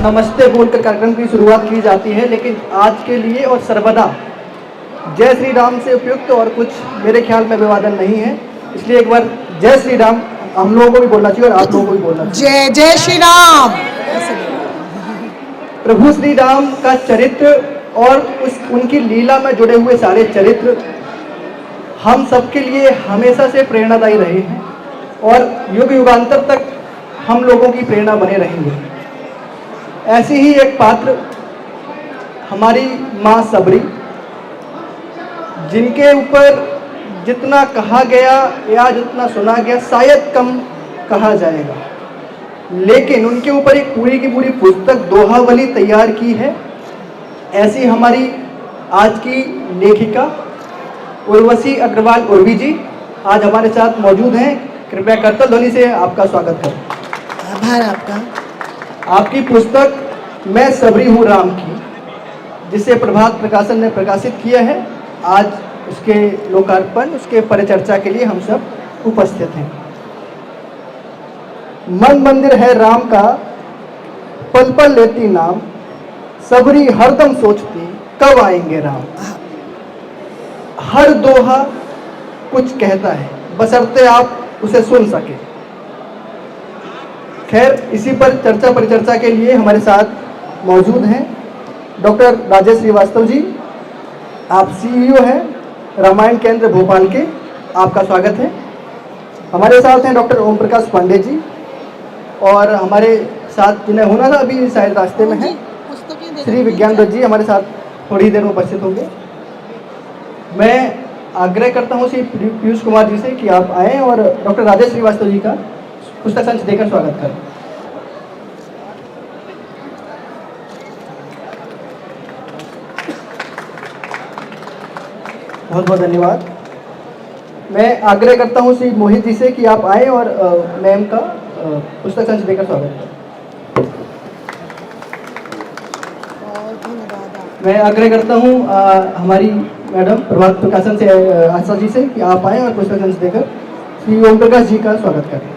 नमस्ते बोलकर कार्यक्रम की शुरुआत की जाती है, लेकिन आज के लिए और सर्वदा जय श्री राम से उपयुक्त और कुछ मेरे ख्याल में विवादन नहीं है। इसलिए एक बार जय श्री राम हम लोगों को भी बोलना चाहिए और आप लोगों को भी बोलना चाहिए। जय जय श्री राम। प्रभु श्री राम का चरित्र और उनकी लीला में जुड़े हुए सारे चरित्र हम सबके लिए हमेशा से प्रेरणादायी रहे हैं और युग युगांतर तक हम लोगों की प्रेरणा बने रहेंगे। ऐसी ही एक पात्र हमारी माँ सबरी, जिनके ऊपर जितना कहा गया या जितना सुना गया शायद कम कहा जाएगा, लेकिन उनके ऊपर एक पूरी की पूरी पुस्तक दोहावली तैयार की है। ऐसी हमारी आज की लेखिका उर्वशी अग्रवाल उर्वी जी आज हमारे साथ मौजूद हैं। कृपया करतल ध्वनि से आपका स्वागत करें। आभार आपका। आपकी पुस्तक मैं सबरी हूँ राम की, जिसे प्रभात प्रकाशन ने प्रकाशित किया है, आज उसके लोकार्पण, उसके परिचर्चा के लिए हम सब उपस्थित हैं। मन मंदिर है राम का, पल पल लेती नाम, सबरी हरदम सोचती कब आएंगे राम। हर दोहा कुछ कहता है, बशर्ते आप उसे सुन सके। खैर, इसी पर चर्चा परिचर्चा के लिए हमारे साथ मौजूद हैं डॉक्टर राजेश श्रीवास्तव जी। आप सीईओ हैं रामायण केंद्र भोपाल के, आपका स्वागत है। हमारे साथ हैं डॉक्टर ओम प्रकाश पांडे जी, और हमारे साथ जिन्हें होना था अभी शायद रास्ते में है, श्री विज्ञान दत्त जी हमारे साथ थोड़ी देर में उपस्थित होंगे। मैं आग्रह करता हूं श्री पीयूष कुमार जी से कि आप आएँ और डॉक्टर राजेश श्रीवास्तव जी का पुस्तक संच देकर स्वागत करें। बहुत बहुत धन्यवाद। मैं आग्रह करता हूं श्री मोहित जी से कि आप आए और मैम का पुस्तक संच देकर स्वागत करें। मैं आग्रह करता हूं हमारी मैडम प्रभात प्रकाशन से आशा जी से कि आप आए और पुस्तक संच देकर श्री ओम प्रकाश जी का स्वागत करें।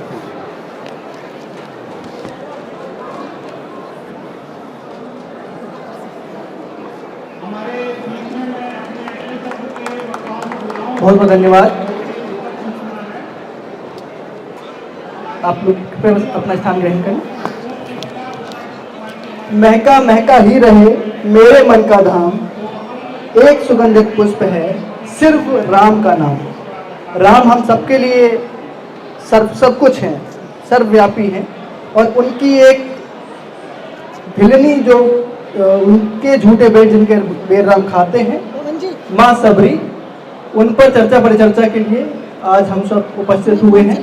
बहुत बहुत धन्यवाद। आप लोग अपना स्थान ग्रहण करें। महका महका ही रहे मेरे मन का धाम, एक सुगंधित पुष्प है सिर्फ राम का नाम। राम हम सबके लिए सब कुछ हैं, सर्वव्यापी हैं, और उनकी एक भिलनी जो उनके झूठे बेर जिनके बेर राम खाते हैं, माँ सबरी, उन पर चर्चा परिचर्चा के लिए आज हम सब उपस्थित हुए हैं।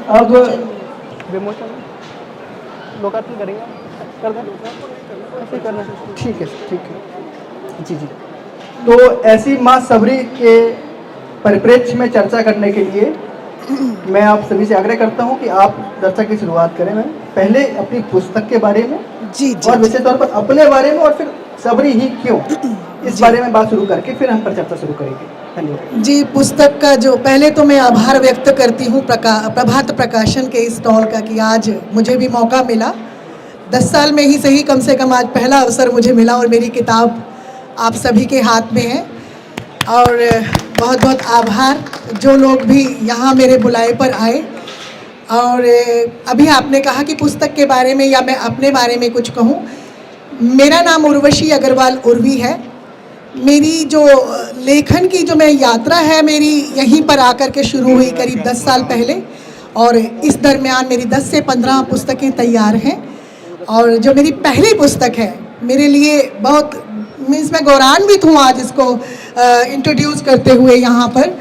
अब विमोचन लोकार्पण करेंगे, कर दें, कैसे करना है? ठीक है जी जी। तो ऐसी माँ सबरी के परिप्रेक्ष्य में चर्चा करने के लिए मैं आप सभी से आग्रह करता हूं कि आप चर्चा की शुरुआत करें। मैं पहले अपनी पुस्तक के बारे में जी और विशेष तौर पर अपने बारे में और फिर सबरी ही क्यों, इस बारे में बात शुरू करके फिर हम पर चर्चा शुरू करेंगे। धन्यवाद जी। पुस्तक का जो पहले तो मैं आभार व्यक्त करती हूँ प्रभात प्रकाशन के इस स्टॉल का कि आज मुझे भी मौका मिला। 10 साल में ही सही, कम से कम आज पहला अवसर मुझे मिला और मेरी किताब आप सभी के हाथ में है। और बहुत बहुत आभार जो लोग भी यहाँ मेरे बुलाए पर आए। और अभी आपने कहा कि पुस्तक के बारे में या मैं अपने बारे में कुछ कहूँ। मेरा नाम उर्वशी अग्रवाल उर्वी है। मेरी जो लेखन की जो मैं यात्रा है मेरी यहीं पर आकर के शुरू हुई करीब 10 साल पहले, और इस दरमियान मेरी 10 से 15 पुस्तकें तैयार हैं। और जो मेरी पहली पुस्तक है मेरे लिए बहुत मीन्स मैं गौरवान्वित हूँ आज इसको इंट्रोड्यूस करते हुए यहाँ पर।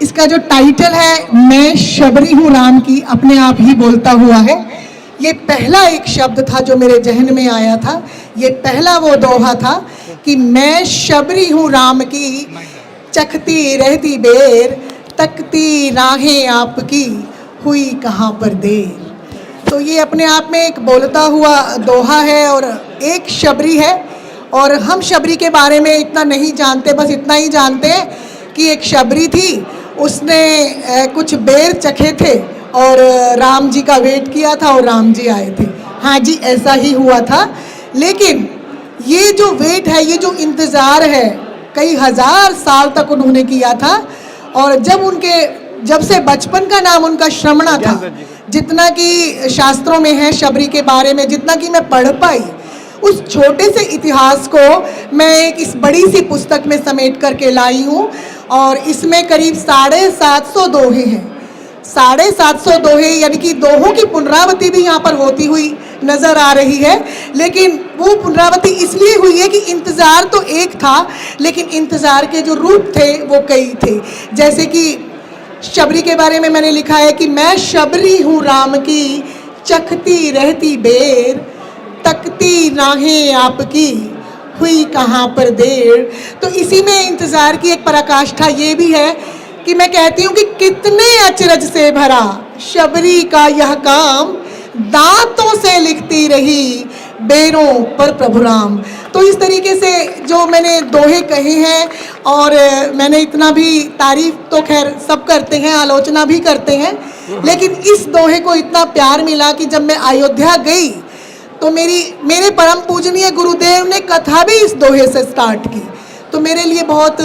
इसका जो टाइटल है मैं शबरी हूँ राम की, अपने आप ही बोलता हुआ है। ये पहला एक शब्द था जो मेरे जहन में आया था। ये पहला वो दोहा था कि मैं शबरी हूँ राम की, चखती रहती बेर, तकती राहें आपकी, हुई कहाँ पर देर। तो ये अपने आप में एक बोलता हुआ दोहा है और एक शबरी है। और हम शबरी के बारे में इतना नहीं जानते, बस इतना ही जानते हैं कि एक शबरी थी, उसने कुछ बेर चखे थे और राम जी का वेट किया था और राम जी आए थे। हाँ जी, ऐसा ही हुआ था। लेकिन ये जो वेट है, ये जो इंतज़ार है, कई हजार साल तक उन्होंने किया था। और जब से बचपन का नाम उनका श्रमणा था, जितना कि शास्त्रों में है शबरी के बारे में, जितना कि मैं पढ़ पाई, उस छोटे से इतिहास को मैं एक इस बड़ी सी पुस्तक में समेट करके लाई हूँ। और इसमें करीब 750 दोहे हैं। 750 दोहे, यानी कि दोहों की पुनरावृत्ति भी यहाँ पर होती हुई नजर आ रही है। लेकिन वो पुनरावृत्ति इसलिए हुई है कि इंतज़ार तो एक था, लेकिन इंतज़ार के जो रूप थे वो कई थे। जैसे कि शबरी के बारे में मैंने लिखा है कि मैं शबरी हूँ राम की, चखती रहती बेर, तकती राहें आपकी, हुई कहाँ पर देर। तो इसी में इंतज़ार की एक पराकाष्ठा ये भी है कि मैं कहती हूँ कि कितने अचरज से भरा शबरी का यह काम, दांतों से लिखती रही बेरों पर प्रभु राम। तो इस तरीके से जो मैंने दोहे कहे हैं, और मैंने इतना भी, तारीफ तो खैर सब करते हैं, आलोचना भी करते हैं, लेकिन इस दोहे को इतना प्यार मिला कि जब मैं अयोध्या गई तो मेरे परम पूजनीय गुरुदेव ने कथा भी इस दोहे से स्टार्ट की। तो मेरे लिए बहुत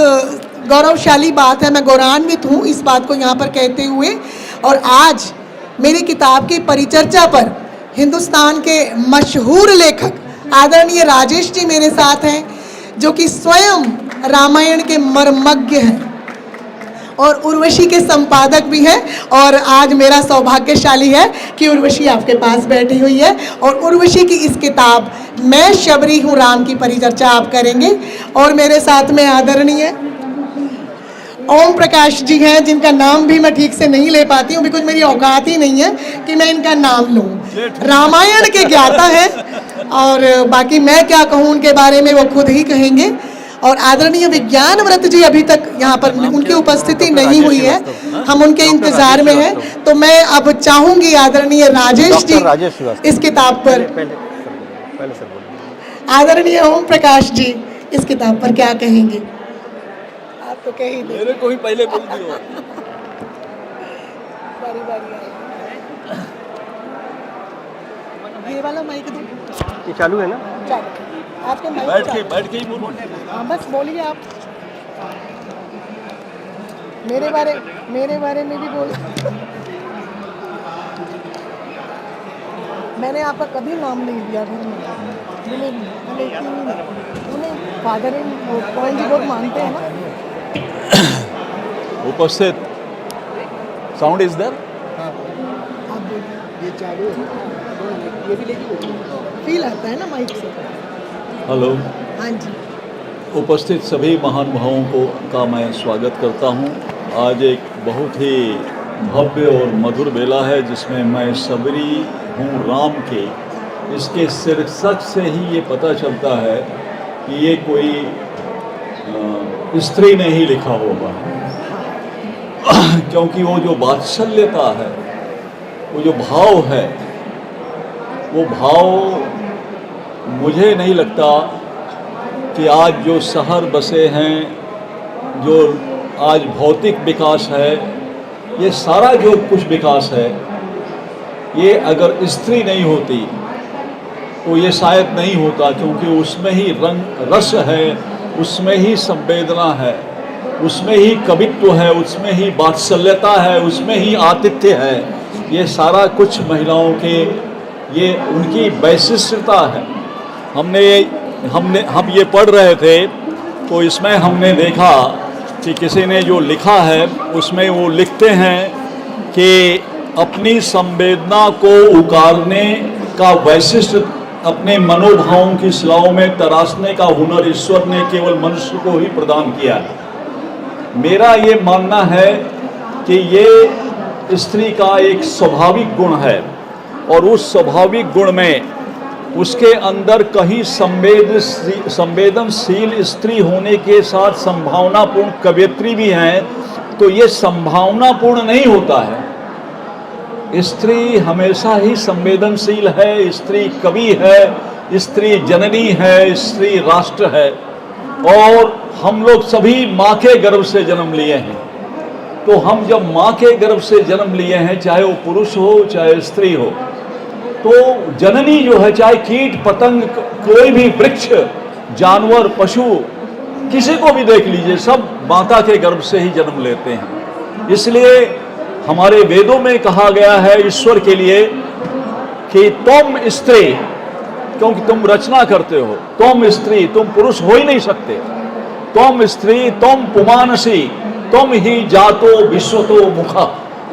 गौरवशाली बात है, मैं गौरवान्वित हूँ इस बात को यहाँ पर कहते हुए। और आज मेरी किताब की परिचर्चा पर हिंदुस्तान के मशहूर लेखक आदरणीय राजेश जी मेरे साथ हैं, जो कि स्वयं रामायण के मर्मज्ञ हैं और उर्वशी के संपादक भी हैं। और आज मेरा सौभाग्यशाली है कि उर्वशी आपके पास बैठी हुई है, और उर्वशी की इस किताब मैं शबरी हूँ राम की परिचर्चा आप करेंगे। और मेरे साथ में आदरणीय ओम प्रकाश जी हैं, जिनका नाम भी मैं ठीक से नहीं ले पाती हूँ, बिकॉज मेरी औकात ही नहीं है कि मैं इनका नाम लूँ। रामायण के ज्ञाता है, और बाकी मैं क्या कहूँ उनके बारे में वो खुद ही कहेंगे। और आदरणीय विज्ञान व्रत जी अभी तक यहाँ पर उनकी उपस्थिति नहीं हुई है, हम उनके इंतजार में हैं। तो मैं अब चाहूंगी आदरणीय राजेश जी इस किताब पर, आदरणीय ओम प्रकाश जी इस किताब पर क्या कहेंगे? आप तो कह ही मेरे को ही पहले बोल दियो। बारी बारी ये वाला माइक दो, ये चालू है ना? चलो आपके माइक बैठ के ही बोलो। हाँ बस बोलिए आप। मेरे बारे में भी बोल। मैंने आपका कभी नाम नहीं लिया घर में, उन्हें फादर इन पॉइंट जी बहुत मानते हैं ना। उपस्थित साउंड इज देयर। आप बोलिए, ये चालू है, ये भी लेके फील आता है ना माइक से। हेलो, हाँ जी। उपस्थित सभी महानुभावों को का मैं स्वागत करता हूं। आज एक बहुत ही भव्य और मधुर बेला है, जिसमें मैं शबरी हूँ राम के, इसके शीर्षक से ही ये पता चलता है कि ये कोई स्त्री ने ही लिखा होगा। क्योंकि वो जो वात्सल्यता है, वो जो भाव है, वो भाव मुझे नहीं लगता कि आज जो शहर बसे हैं, जो आज भौतिक विकास है, ये सारा जो कुछ विकास है, ये अगर स्त्री नहीं होती तो ये शायद नहीं होता। क्योंकि उसमें ही रंग रस है, उसमें ही संवेदना है, उसमें ही कवित्व है, उसमें ही वात्सल्यता है, उसमें ही आतिथ्य है। ये सारा कुछ महिलाओं के, ये उनकी वैशिष्ट्यता है। हम ये पढ़ रहे थे तो इसमें हमने देखा कि किसी ने जो लिखा है उसमें वो लिखते हैं कि अपनी संवेदना को उकारने का वैशिष्ट, अपने मनोभावों की शिलाओं में तराशने का हुनर ईश्वर ने केवल मनुष्य को ही प्रदान किया है। मेरा ये मानना है कि ये स्त्री का एक स्वाभाविक गुण है, और उस स्वाभाविक गुण में उसके अंदर कहीं संवेदनशील स्त्री होने के साथ संभावनापूर्ण कवयित्री भी हैं। तो ये संभावनापूर्ण नहीं होता है। स्त्री हमेशा ही संवेदनशील है, स्त्री कवि है, स्त्री जननी है, स्त्री राष्ट्र है। और हम लोग सभी माँ के गर्भ से जन्म लिए हैं। तो हम जब माँ के गर्भ से जन्म लिए हैं, चाहे वो पुरुष हो चाहे स्त्री हो, तो जननी जो है, चाहे कीट पतंग, कोई भी वृक्ष, जानवर, पशु, किसी को भी देख लीजिए, सब माता के गर्भ से ही जन्म लेते हैं। इसलिए हमारे वेदों में कहा गया है ईश्वर के लिए कि तुम स्त्री, क्योंकि तुम रचना करते हो, तुम स्त्री, तुम पुरुष हो ही नहीं सकते, तुम स्त्री, तुम पुमानसी, तुम ही जातो विश्वतो मुखा,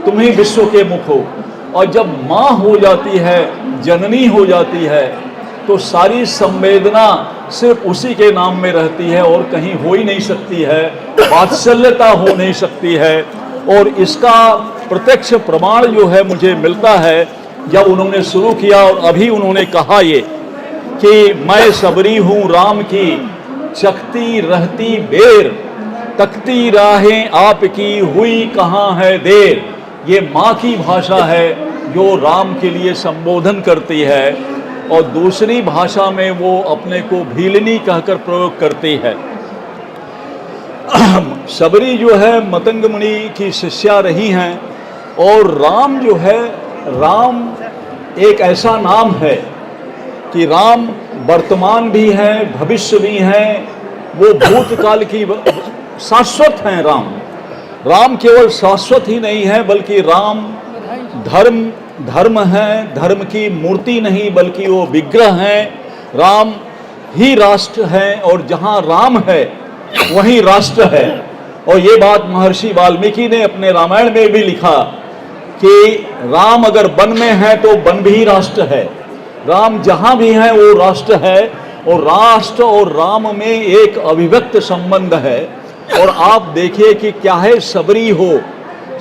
तुम ही विश्व के मुख हो। और जब माँ हो जाती है, जननी हो जाती है, तो सारी संवेदना सिर्फ उसी के नाम में रहती है और कहीं हो ही नहीं सकती है, वात्सल्यता हो नहीं सकती है। और इसका प्रत्यक्ष प्रमाण जो है मुझे मिलता है जब उन्होंने शुरू किया और अभी उन्होंने कहा ये कि मैं सबरी हूँ राम की, चखती रहती बेर, तकती राहें आपकी, हुई कहाँ है देर। ये माँ की भाषा है जो राम के लिए संबोधन करती है, और दूसरी भाषा में वो अपने को भीलनी कहकर प्रयोग करती है। सबरी जो है मतंग मुनि की शिष्या रही हैं, और राम जो है, राम एक ऐसा नाम है कि राम वर्तमान भी हैं, भविष्य भी हैं, वो भूतकाल की शाश्वत हैं। राम केवल शाश्वत ही नहीं है, बल्कि राम धर्म है, धर्म की मूर्ति नहीं बल्कि वो विग्रह हैं। राम ही राष्ट्र है, और जहाँ राम है वहीं राष्ट्र है। और ये बात महर्षि वाल्मीकि ने अपने रामायण में भी लिखा कि राम अगर वन में है तो वन भी राष्ट्र है, राम जहाँ भी है वो राष्ट्र है। और राष्ट्र और राम में एक अभिव्यक्त संबंध है। और आप देखिए कि चाहे सबरी हो,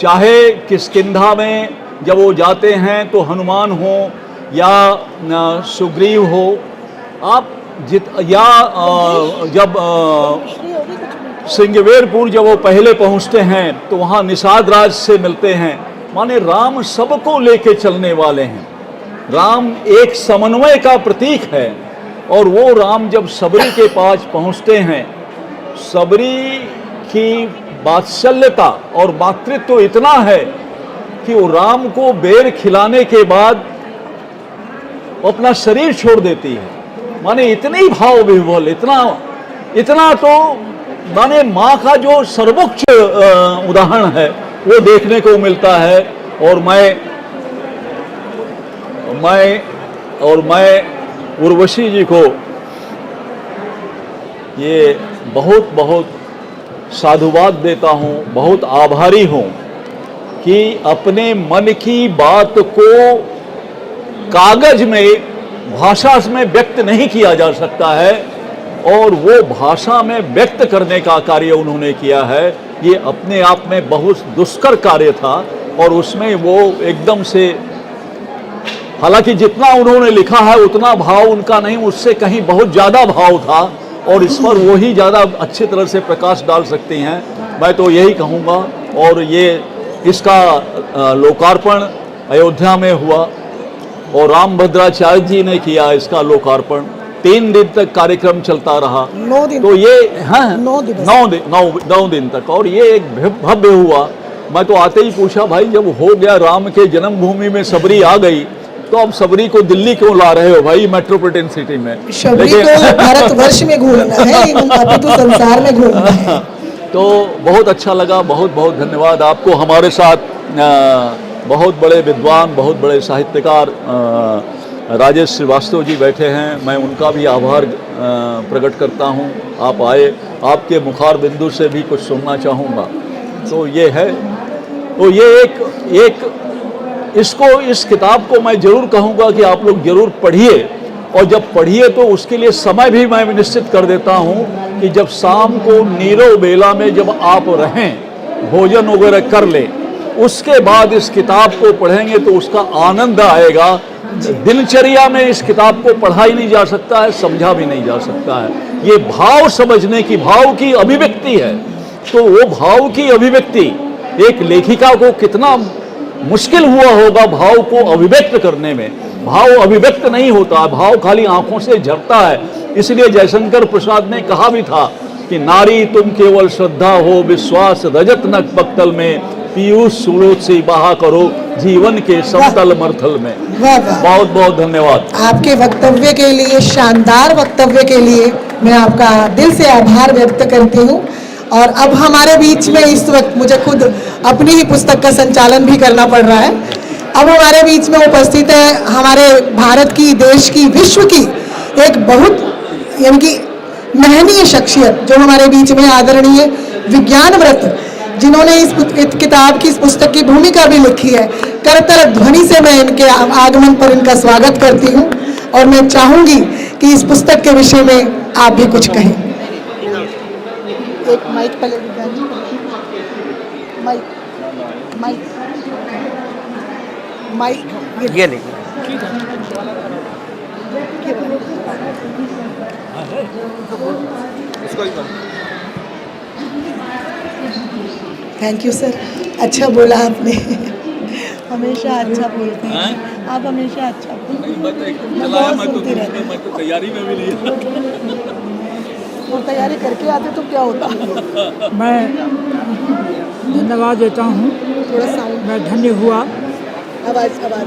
चाहे किष्किंधा में जब वो जाते हैं तो हनुमान हो या सुग्रीव हो, आप जब सिंगवेरपुर जब वो पहले पहुंचते हैं तो वहाँ निषाद राज से मिलते हैं। माने राम सबको लेके चलने वाले हैं, राम एक समन्वय का प्रतीक है। और वो राम जब सबरी के पास पहुंचते हैं, सबरी की वात्सल्यता और मातृत्व इतना है कि वो राम को बेर खिलाने के बाद अपना शरीर छोड़ देती है। माने इतनी भाव विह्वल, इतना तो माने माँ का जो सर्वोच्च उदाहरण है वो देखने को मिलता है। और मैं उर्वशी जी को ये बहुत साधुवाद देता हूँ, बहुत आभारी हूँ कि अपने मन की बात को कागज में, भाषा में व्यक्त नहीं किया जा सकता है, और वो भाषा में व्यक्त करने का कार्य उन्होंने किया है। ये अपने आप में बहुत दुष्कर कार्य था, और उसमें वो एकदम से, हालांकि जितना उन्होंने लिखा है उतना भाव उनका नहीं, उससे कहीं बहुत ज़्यादा भाव था, और इस पर वो ही ज़्यादा अच्छी तरह से प्रकाश डाल सकती हैं। मैं तो यही कहूँगा। और ये इसका लोकार्पण अयोध्या में हुआ, और रामभद्राचार्य जी ने किया इसका लोकार्पण। 3 दिन तक कार्यक्रम चलता रहा, 9 दिन, तो ये 9 दिन तक, और ये एक भव्य हुआ। मैं तो आते ही पूछा, भाई जब हो गया, राम के जन्मभूमि में सबरी आ गई, तो अब सबरी को दिल्ली क्यों ला रहे हो भाई, मेट्रोपॉलिटन सिटी में? सबरी को भारतवर्ष में घूमना है, अभी तो संसार में घूमना है। तो बहुत अच्छा लगा, बहुत धन्यवाद आपको। हमारे साथ बहुत बड़े विद्वान, बहुत बड़े साहित्यकार राजेश श्रीवास्तव जी बैठे हैं, मैं उनका भी आभार प्रकट करता हूं। आप आए, आपके मुखार बिंदु से भी कुछ सुनना चाहूँगा। तो ये है, तो ये एक इस किताब को मैं ज़रूर कहूँगा कि आप लोग ज़रूर पढ़िए, और जब पढ़िए तो उसके लिए समय भी मैं निश्चित कर देता हूँ कि जब शाम को नीरव बेला में जब आप रहें, भोजन वगैरह कर लें, उसके बाद इस किताब को पढ़ेंगे तो उसका आनंद आएगा। दिनचर्या में इस किताब को पढ़ा ही नहीं जा सकता है, समझा भी नहीं जा सकता है। ये भाव समझने की, भाव की अभिव्यक्ति है। तो वो भाव की अभिव्यक्ति एक लेखिका को कितना मुश्किल हुआ होगा भाव को अभिव्यक्त करने में। भाव अभिव्यक्त नहीं होता, भाव खाली आंखों से झरता है। इसलिए जयशंकर प्रसाद ने कहा भी था कि नारी तुम केवल श्रद्धा हो, विश्वास रजत नक पक्तल में, पीयूष सूरज से बहा करो जीवन के समतल मर्थल में। वाह वाह, बहुत बहुत धन्यवाद। आपके वक्तव्य के लिए, शानदार वक्तव्य के लिए मैं आपका दिल से आभार व्यक्त करती हूँ। और अब हमारे बीच में इस वक्त मुझे खुद अपनी ही पुस्तक का संचालन भी करना पड़ रहा है। अब हमारे बीच में उपस्थित है हमारे भारत की, देश की, विश्व की एक बहुत यानी कि महनीय शख्सियत, जो हमारे बीच में आदरणीय विज्ञानव्रत, जिन्होंने इस किताब की, इस पुस्तक की भूमिका भी लिखी है। करतल ध्वनि से मैं इनके आगमन पर इनका स्वागत करती हूँ और मैं चाहूंगी कि इस पुस्तक के विषय में आप भी कुछ कहें। एक माइक पहले माइक माइक माइक ये नहीं। थैंक यू सर, अच्छा बोला आपने। हमेशा अच्छा बोलते हैं आप, हमेशा अच्छा बोलते हैं। मैं तो तैयारी में भी नहीं। और तैयारी करके आते तो क्या होता। मैं धन्यवाद देता हूँ। थोड़ा साउंड, मैं धन्य हुआ। आवाज आवाज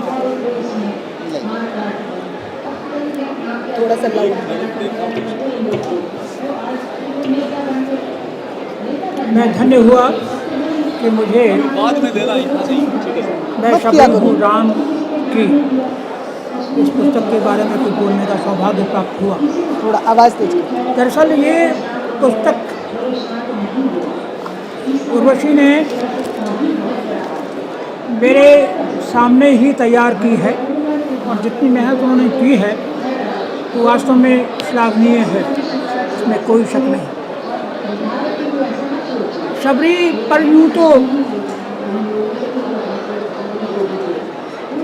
थोड़ा सा लाउड। मैं धन्य हुआ कि मुझे, बाद में देना मैं शबनम हूँ राम की इस पुस्तक के बारे में कुछ बोलने का सौभाग्य प्राप्त हुआ। थोड़ा आवाज तेज। दरअसल ये पुस्तक उर्वशी ने मेरे सामने ही तैयार की है और जितनी मेहनत उन्होंने की है वो वास्तव में श्लाघनीय है, इसमें कोई शक नहीं। शबरी पर यूँ तो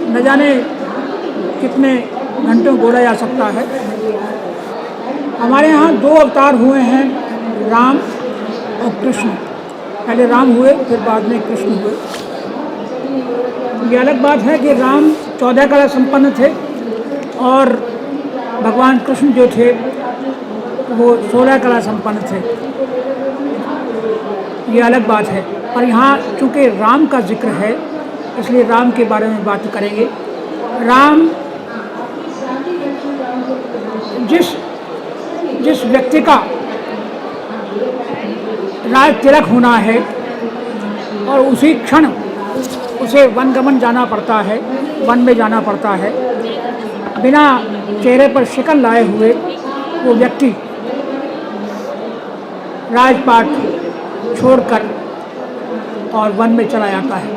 न जाने कितने घंटों बोला जा सकता है। हमारे यहाँ 2 अवतार हुए हैं, राम और कृष्ण। पहले राम हुए, फिर बाद में कृष्ण हुए। ये अलग बात है कि राम 14 कला संपन्न थे और भगवान कृष्ण जो थे वो 16 कला संपन्न थे। ये अलग बात है। और यहाँ चूँकि राम का जिक्र है इसलिए राम के बारे में बात करेंगे। राम जिस व्यक्ति का राज तिलक होना है और उसी क्षण उसे वनगमन जाना पड़ता है, वन में जाना पड़ता है, बिना चेहरे पर शिकन लाए हुए वो व्यक्ति राजपाट छोड़कर और वन में चला जाता है।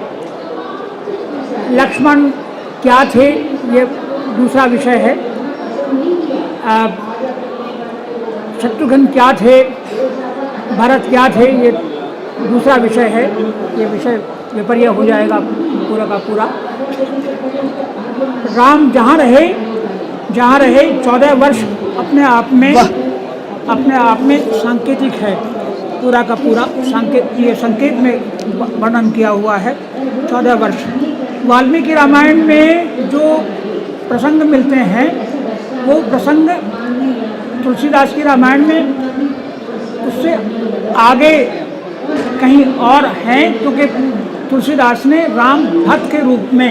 लक्ष्मण क्या थे ये दूसरा विषय है, शत्रुघ्न क्या थे, भरत क्या थे ये दूसरा विषय है। ये विषय विपर्य हो जाएगा पूरा का पूरा। राम जहाँ रहे 14 वर्ष अपने आप में सांकेतिक है, पूरा का पूरा ये संकेत में वर्णन किया हुआ है। 14 वर्ष। वाल्मीकि रामायण में जो प्रसंग मिलते हैं वो प्रसंग तुलसीदास की रामायण में उससे आगे कहीं और हैं, क्योंकि तुलसीदास ने राम भक्त के रूप में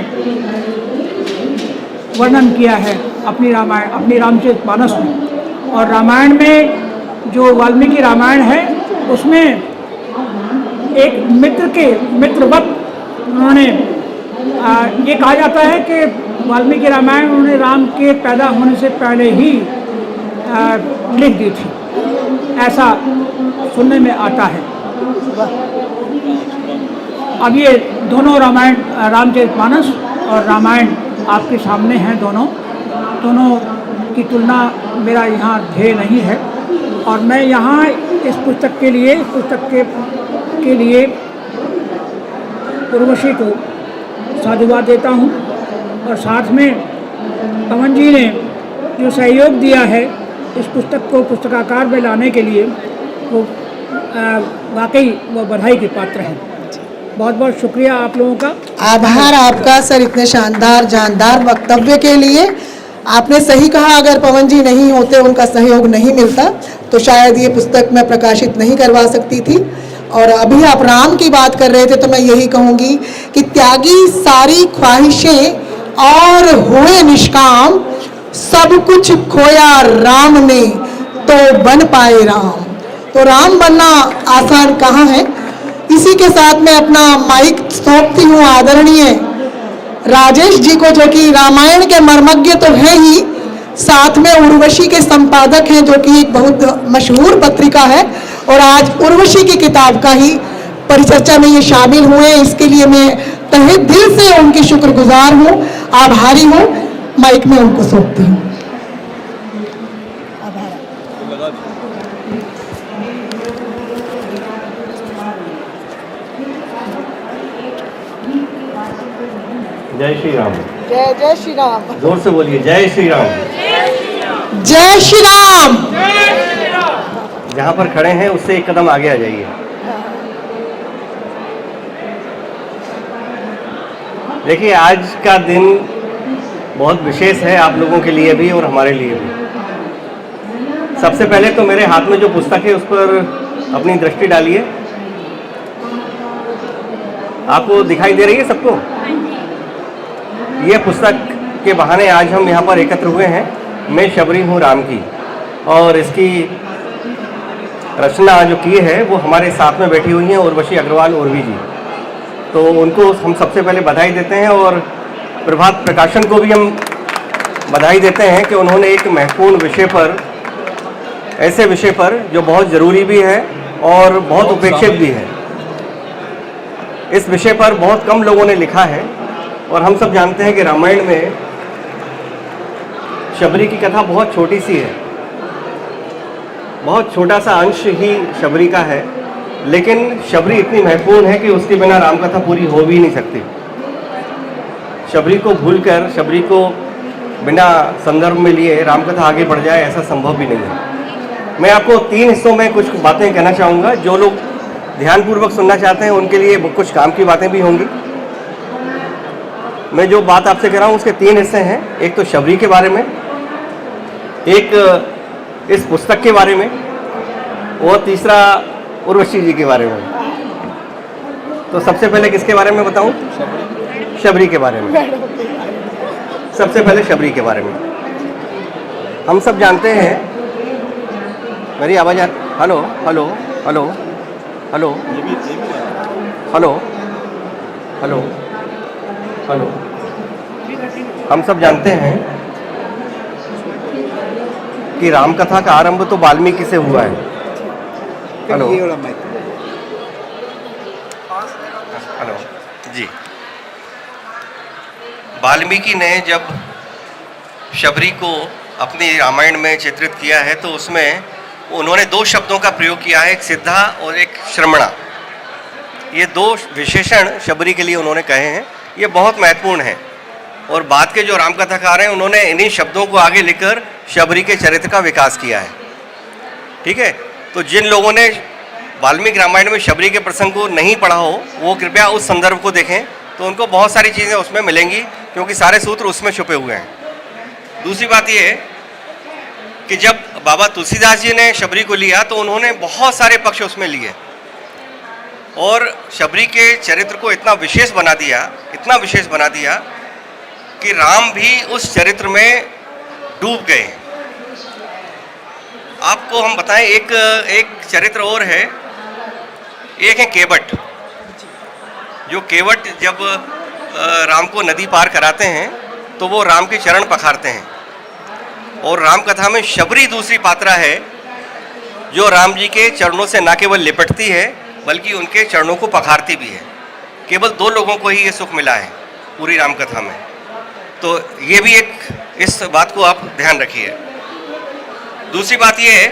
वर्णन किया है अपनी रामचरितमानस में। और रामायण में जो वाल्मीकि रामायण है उसमें एक मित्रवत उन्होंने ये कहा जाता है कि वाल्मीकि रामायण उन्होंने राम के पैदा होने से पहले ही लिख दी थी, ऐसा सुनने में आता है। अब ये दोनों रामायण, रामचरितमानस और रामायण आपके सामने हैं। दोनों की तुलना मेरा यहाँ ध्येय नहीं है। और मैं यहाँ इस पुस्तक के लिए उर्वशी को साधुवाद देता हूँ। और साथ में पवन जी ने जो सहयोग दिया है इस पुस्तक को पुस्तकाकार में लाने के लिए, वो वाकई वो बधाई के पात्र हैं। बहुत बहुत शुक्रिया आप लोगों का। आभार आपका सर, इतने शानदार जानदार वक्तव्य के लिए। आपने सही कहा, अगर पवन जी नहीं होते, उनका सहयोग नहीं मिलता तो शायद ये पुस्तक मैं प्रकाशित नहीं करवा सकती थी। और अभी आप राम की बात कर रहे थे तो मैं यही कहूँगी कि त्यागी सारी ख्वाहिशें और हुए निष्काम, सब कुछ खोया राम ने तो बन पाए राम। तो राम बनना आसान कहाँ है। इसी के साथ मैं अपना माइक सौंपती हूँ आदरणीय राजेश जी को, जो कि रामायण के मर्मज्ञ तो हैं ही, साथ में उर्वशी के संपादक हैं, जो कि एक बहुत मशहूर पत्रिका है, और आज उर्वशी की किताब का ही परिचर्चा में ये शामिल हुए। इसके लिए मैं तहे दिल से उनकी शुक्रगुजार हूँ, आभारी हूँ। माइक में उनको सौंपती हूँ। जय श्री राम। जय जय श्री राम। जोर से बोलिए, जय श्री राम। जय श्री राम। जहाँ पर खड़े हैं उससे एक कदम आगे आ जाइए। देखिए, आज का दिन बहुत विशेष है, आप लोगों के लिए भी और हमारे लिए भी। सबसे पहले तो मेरे हाथ में जो पुस्तक है उस पर अपनी दृष्टि डालिए। आपको दिखाई दे रही है सबको? ये पुस्तक के बहाने आज हम यहाँ पर एकत्र हुए हैं। मैं शबरी हूँ राम की, और इसकी रचना जो की है वो हमारे साथ में बैठी हुई हैं उर्वशी अग्रवाल उर्वी जी। तो उनको हम सबसे पहले बधाई देते हैं, और प्रभात प्रकाशन को भी हम बधाई देते हैं कि उन्होंने एक महत्वपूर्ण विषय पर, ऐसे विषय पर जो बहुत ज़रूरी भी है और बहुत उपेक्षित भी है, इस विषय पर बहुत कम लोगों ने लिखा है। और हम सब जानते हैं कि रामायण में शबरी की कथा बहुत छोटी सी है, बहुत छोटा सा अंश ही शबरी का है, लेकिन शबरी इतनी महत्वपूर्ण है कि उसके बिना रामकथा पूरी हो भी नहीं सकती। शबरी को भूलकर, शबरी को बिना संदर्भ में लिए रामकथा आगे बढ़ जाए, ऐसा संभव भी नहीं है। मैं आपको 3 हिस्सों में कुछ बातें कहना चाहूँगा। जो लोग ध्यानपूर्वक सुनना चाहते हैं उनके लिए कुछ काम की बातें भी होंगी। मैं जो बात आपसे कह रहा हूँ उसके 3 हिस्से हैं। एक तो शबरी के बारे में, एक इस पुस्तक के बारे में, और तीसरा उर्वशी जी के बारे में। तो सबसे पहले किसके बारे में बताऊं? शबरी के बारे में। सबसे पहले शबरी के बारे में। हम सब जानते हैं, मेरी आवाज़ hello hello hello hello hello hello hello हम सब जानते हैं कि रामकथा का आरंभ तो वाल्मीकि से हुआ है। हेलो हेलो जी। वाल्मीकि ने जब शबरी को अपनी रामायण में चित्रित किया है तो उसमें उन्होंने 2 शब्दों का प्रयोग किया है, एक सिद्धा और एक श्रमणा। ये 2 विशेषण शबरी के लिए उन्होंने कहे हैं। ये बहुत महत्वपूर्ण है, और बाद के जो रामकथाकार हैं उन्होंने इन्हीं शब्दों को आगे लिखकर शबरी के चरित्र का विकास किया है। ठीक है, तो जिन लोगों ने वाल्मीकि रामायण में शबरी के प्रसंग को नहीं पढ़ा हो वो कृपया उस संदर्भ को देखें, तो उनको बहुत सारी चीज़ें उसमें मिलेंगी, क्योंकि सारे सूत्र उसमें छुपे हुए हैं। दूसरी बात ये है कि जब बाबा तुलसीदास जी ने शबरी को लिया तो उन्होंने बहुत सारे पक्ष उसमें लिए, और शबरी के चरित्र को इतना विशेष बना दिया कि राम भी उस चरित्र में डूब गए। आपको हम बताएं, एक चरित्र और है, एक है केवट। जो केवट जब राम को नदी पार कराते हैं तो वो राम के चरण पखारते हैं, और राम कथा में शबरी दूसरी पात्रा है जो राम जी के चरणों से न केवल लिपटती है बल्कि उनके चरणों को पखारती भी है। केवल 2 लोगों को ही ये सुख मिला है पूरी राम कथा में। तो ये भी एक, इस बात को आप ध्यान रखिए। दूसरी बात ये है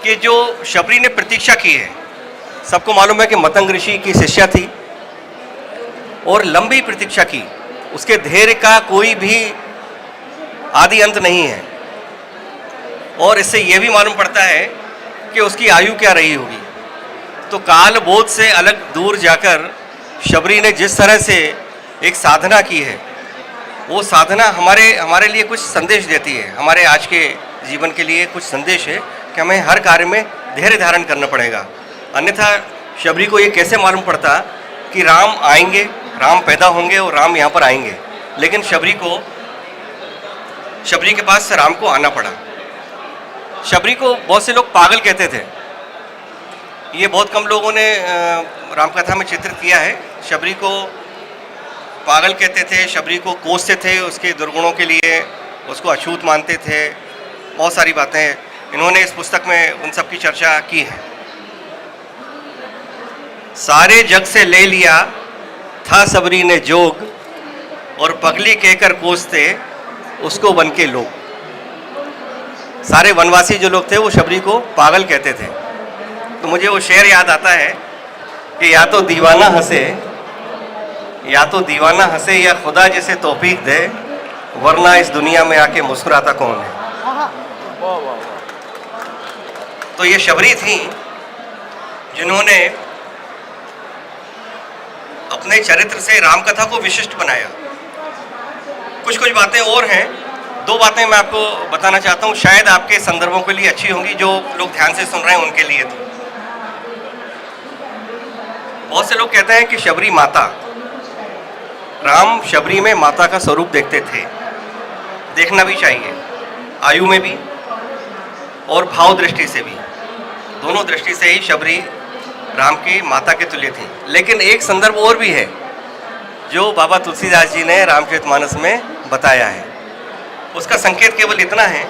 कि जो शबरी ने प्रतीक्षा की है, सबको मालूम है कि मतंग ऋषि की शिष्या थी और लंबी प्रतीक्षा की। उसके धैर्य का कोई भी आदि अंत नहीं है, और इससे यह भी मालूम पड़ता है कि उसकी आयु क्या रही होगी। तो काल बोध से अलग दूर जाकर शबरी ने जिस तरह से एक साधना की है, वो साधना हमारे लिए कुछ संदेश देती है। हमारे आज के जीवन के लिए कुछ संदेश है कि हमें हर कार्य में धैर्य धारण करना पड़ेगा, अन्यथा शबरी को ये कैसे मालूम पड़ता कि राम आएंगे, राम पैदा होंगे और राम यहाँ पर आएंगे, लेकिन शबरी के पास राम को आना पड़ा। शबरी को बहुत से लोग पागल कहते थे। ये बहुत कम लोगों ने रामकथा में चित्रित किया है। शबरी को पागल कहते थे, शबरी को कोसते थे उसके दुर्गुणों के लिए, उसको अछूत मानते थे। बहुत सारी बातें इन्होंने इस पुस्तक में उन सब की चर्चा की है। सारे जग से ले लिया था सबरी ने जोग, और पगली कहकर कोसते उसको वन के लोग। सारे वनवासी जो लोग थे वो शबरी को पागल कहते थे। तो मुझे वो शेर याद आता है कि या तो दीवाना हंसे या खुदा जिसे तौफीक दे, वरना इस दुनिया में आके मुस्कुराता कौन है। तो ये शबरी थी जिन्होंने अपने चरित्र से रामकथा को विशिष्ट बनाया। कुछ बातें और हैं, 2 बातें मैं आपको बताना चाहता हूँ, शायद आपके संदर्भों के लिए अच्छी होंगी, जो लोग ध्यान से सुन रहे हैं उनके लिए। तो बहुत से लोग कहते हैं कि शबरी माता, राम शबरी में माता का स्वरूप देखते थे। देखना भी चाहिए, आयु में भी और भाव दृष्टि से भी, दोनों दृष्टि से ही शबरी राम की माता के तुल्य थी। लेकिन एक संदर्भ और भी है जो बाबा तुलसीदास जी ने रामचरितमानस में बताया है। उसका संकेत केवल इतना है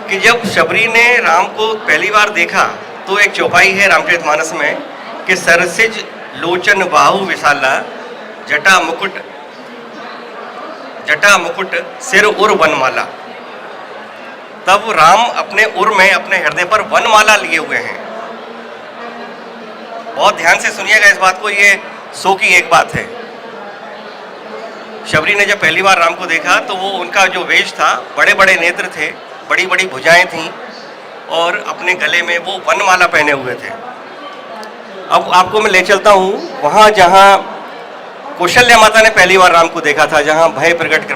कि जब शबरी ने राम को पहली बार देखा तो एक चौपाई है रामचरितमानस में कि सरसिज लोचन बाहु विशाला, जटा मुकुट सिर उर वनमाला। तब राम अपने उर में, अपने हृदय पर वनमाला लिए हुए हैं। बहुत ध्यान से सुनिएगा इस बात को, ये 100 की एक बात है। शबरी ने जब पहली बार राम को देखा तो वो उनका जो वेश था, बड़े बड़े नेत्र थे, बड़ी बड़ी भुजाएं थीं और अपने गले में वो वनमाला पहने हुए थे। अब आपको मैं ले चलता हूँ वहाँ जहाँ कौशल्या माता ने पहली बार राम को देखा था, जहाँ भय प्रगट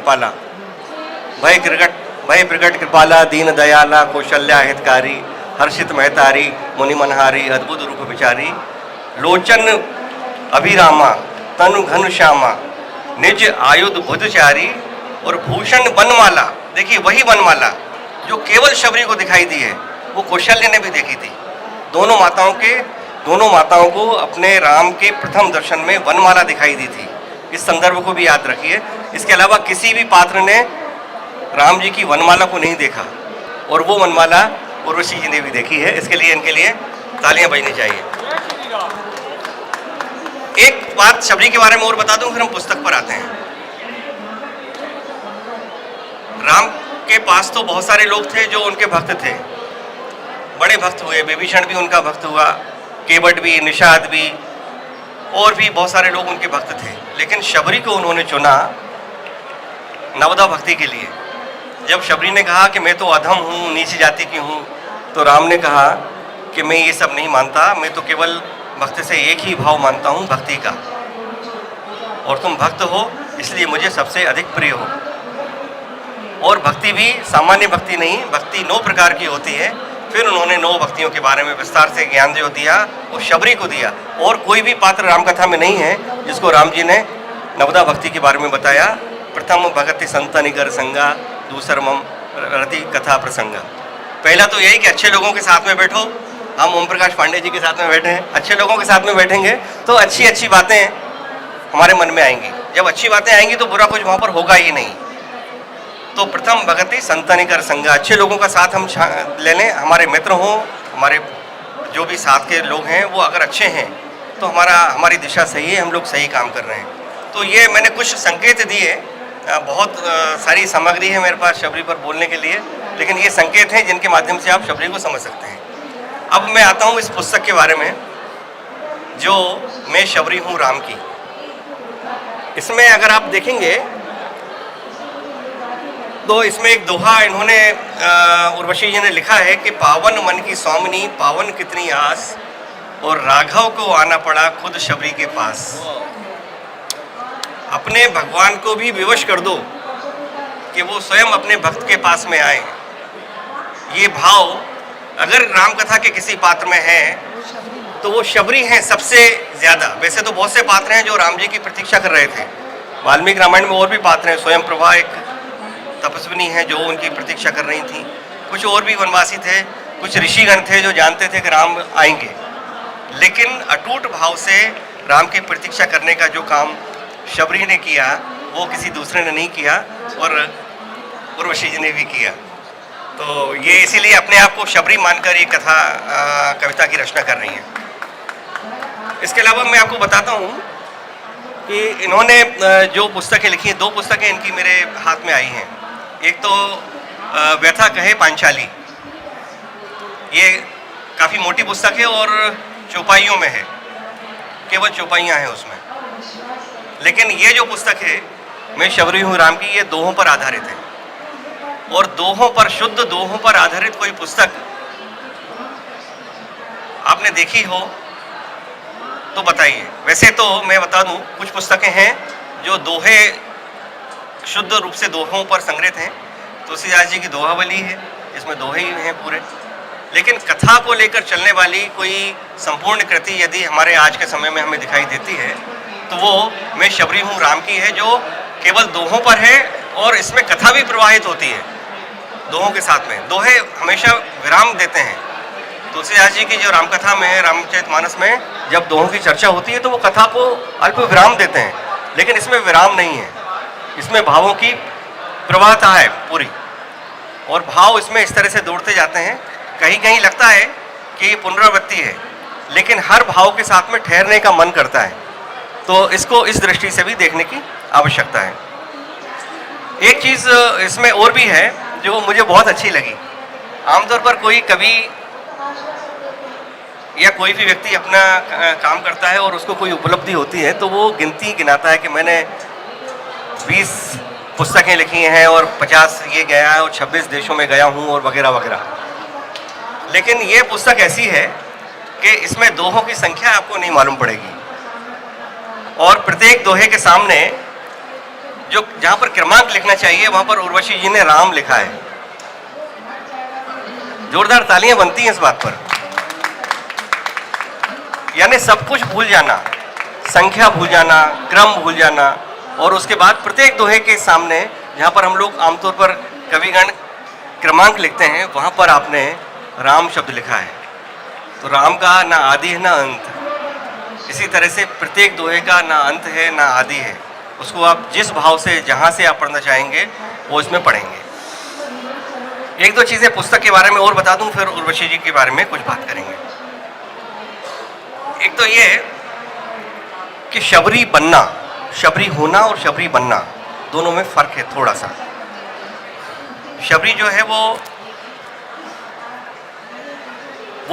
कृपाला, दीन दयाला, कौशल्या हितकारी, हर्षित महतारी, मुनि मनहारी, अद्भुत रूप विचारी, लोचन अभिरामा, तनु घन श्यामा, निज आयुध बुधचारी, और भूषण वनमाला। देखिए वही वनमाला जो केवल शबरी को दिखाई दी है, वो कौशल्य ने भी देखी थी। दोनों माताओं को अपने राम के प्रथम दर्शन में वनमाला दिखाई दी थी। इस संदर्भ को भी याद रखिए। इसके अलावा किसी भी पात्र ने राम जी की वनमाला को नहीं देखा, और वो वनमाला उर्वशी जी ने भी देखी है। इसके लिए इनके लिए तालियां बजनी चाहिए। एक बात शबरी के बारे में और बता दूं, फिर हम पुस्तक पर आते हैं। राम के पास तो बहुत सारे लोग थे जो उनके भक्त थे, बड़े भक्त हुए। विभीषण भी उनका भक्त हुआ, केवट भी, निषाद भी, और भी बहुत सारे लोग उनके भक्त थे। लेकिन शबरी को उन्होंने चुना नवदा भक्ति के लिए। जब शबरी ने कहा कि मैं तो अधम हूँ, नीच जाति की हूँ, तो राम ने कहा कि मैं ये सब नहीं मानता, मैं तो केवल भक्त से एक ही भाव मानता हूँ, भक्ति का, और तुम भक्त हो इसलिए मुझे सबसे अधिक प्रिय हो। और भक्ति भी सामान्य भक्ति नहीं, भक्ति 9 प्रकार की होती है। फिर उन्होंने 9 भक्तियों के बारे में विस्तार से ज्ञान जो दिया वो शबरी को दिया। और कोई भी पात्र रामकथा में नहीं है जिसको राम जी ने नवदा भक्ति के बारे में बताया। प्रथम भगति संत निगर संगा, दूसरमम रति कथा प्रसंगा। पहला तो यही कि अच्छे लोगों के साथ में बैठो। हम ओम प्रकाश पांडे जी के साथ में बैठे हैं, अच्छे लोगों के साथ में बैठेंगे तो अच्छी अच्छी बातें हमारे मन में आएंगी। जब अच्छी बातें आएंगी तो बुरा कुछ वहाँ पर होगा ही नहीं। तो प्रथम भगति संतनि कर संगा, अच्छे लोगों का साथ हम ले लें। हमारे मित्र हों, हमारे जो भी साथ के लोग हैं वो अगर अच्छे हैं तो हमारी दिशा सही है, हम लोग सही काम कर रहे हैं। तो ये मैंने कुछ संकेत दिए। बहुत सारी सामग्री है मेरे पास शबरी पर बोलने के लिए, लेकिन ये संकेत हैं जिनके माध्यम से आप शबरी को समझ सकते हैं। अब मैं आता हूँ इस पुस्तक के बारे में जो मैं शबरी हूँ राम की। इसमें अगर आप देखेंगे तो इसमें एक दोहा इन्होंने उर्वशी जी ने लिखा है कि पावन मन की स्वामिनी, पावन कितनी आस, और राघव को आना पड़ा खुद शबरी के पास। अपने भगवान को भी विवश कर दो कि वो स्वयं अपने भक्त के पास में आए। ये भाव अगर राम कथा के किसी पात्र में है तो वो शबरी हैं सबसे ज़्यादा। वैसे तो बहुत से पात्र हैं जो राम जी की प्रतीक्षा कर रहे थे। वाल्मीकि रामायण में और भी पात्र हैं, स्वयं प्रभा एक तपस्विनी हैं जो उनकी प्रतीक्षा कर रही थी, कुछ और भी वनवासी थे, कुछ ऋषिगण थे जो जानते थे कि राम आएंगे। लेकिन अटूट भाव से राम की प्रतीक्षा करने का जो काम शबरी ने किया वो किसी दूसरे ने नहीं किया, और उर्वशी जी ने भी किया। तो ये इसीलिए अपने आप को शबरी मानकर ये कथा कविता की रचना कर रही हैं। इसके अलावा मैं आपको बताता हूँ कि इन्होंने जो पुस्तकें लिखी हैं, 2 पुस्तकें इनकी मेरे हाथ में आई हैं। एक तो व्यथा कहे पांचाली, ये काफ़ी मोटी पुस्तक है और चौपाइयों में है, केवल चौपाइयाँ हैं उसमें। लेकिन ये जो पुस्तक है मैं शबरी हूँ राम की, ये दोहों पर आधारित है। और दोहों पर, शुद्ध दोहों पर आधारित कोई पुस्तक आपने देखी हो तो बताइए। वैसे तो मैं बता दूं, कुछ पुस्तकें हैं जो दोहे शुद्ध रूप से दोहों पर संग्रहित हैं। तुलसीदास जी की दोहावली है, इसमें दोहे ही हैं पूरे। लेकिन कथा को लेकर चलने वाली कोई संपूर्ण कृति यदि हमारे आज के समय में हमें दिखाई देती है तो वो मैं शबरी हूँ राम की है, जो केवल दोहों पर है और इसमें कथा भी प्रवाहित होती है दोहों के साथ में। दोहे हमेशा विराम देते हैं। तुलसीदास जी की जो रामकथा में है, रामचरितमानस में, जब दोहों की चर्चा होती है तो वो कथा को अल्प विराम देते हैं, लेकिन इसमें विराम नहीं है। इसमें भावों की प्रवाहता है पूरी, और भाव इसमें इस तरह से दौड़ते जाते हैं। कहीं कहीं लगता है कि ये पुनरावृत्ति है, लेकिन हर भाव के साथ में ठहरने का मन करता है। तो इसको इस दृष्टि से भी देखने की आवश्यकता है। एक चीज़ इसमें और भी है जो मुझे बहुत अच्छी लगी। आमतौर पर कोई कवि या कोई भी व्यक्ति अपना काम करता है और उसको कोई उपलब्धि होती है तो वो गिनाता है कि मैंने 20 पुस्तकें लिखी हैं और 50 ये गया है और 26 देशों में गया हूँ और वगैरह वगैरह। लेकिन ये पुस्तक ऐसी है कि इसमें दोहों की संख्या आपको नहीं मालूम पड़ेगी, और प्रत्येक दोहे के सामने जो जहाँ पर क्रमांक लिखना चाहिए वहाँ पर उर्वशी जी ने राम लिखा है। जोरदार तालियां बनती हैं इस बात पर। यानी सब कुछ भूल जाना, संख्या भूल जाना, क्रम भूल जाना, और उसके बाद प्रत्येक दोहे के सामने जहाँ पर हम लोग आमतौर पर कविगण क्रमांक लिखते हैं वहाँ पर आपने राम शब्द लिखा है। तो राम का ना आदि है ना अंत। इसी तरह से प्रत्येक दोहे का ना अंत है ना आदि है। उसको आप जिस भाव से जहाँ से आप पढ़ना चाहेंगे वो इसमें पढ़ेंगे। एक दो चीज़ें पुस्तक के बारे में और बता दूं, फिर उर्वशी जी के बारे में कुछ बात करेंगे। एक तो ये कि शबरी बनना, शबरी होना और शबरी बनना दोनों में फर्क है थोड़ा सा। शबरी जो है वो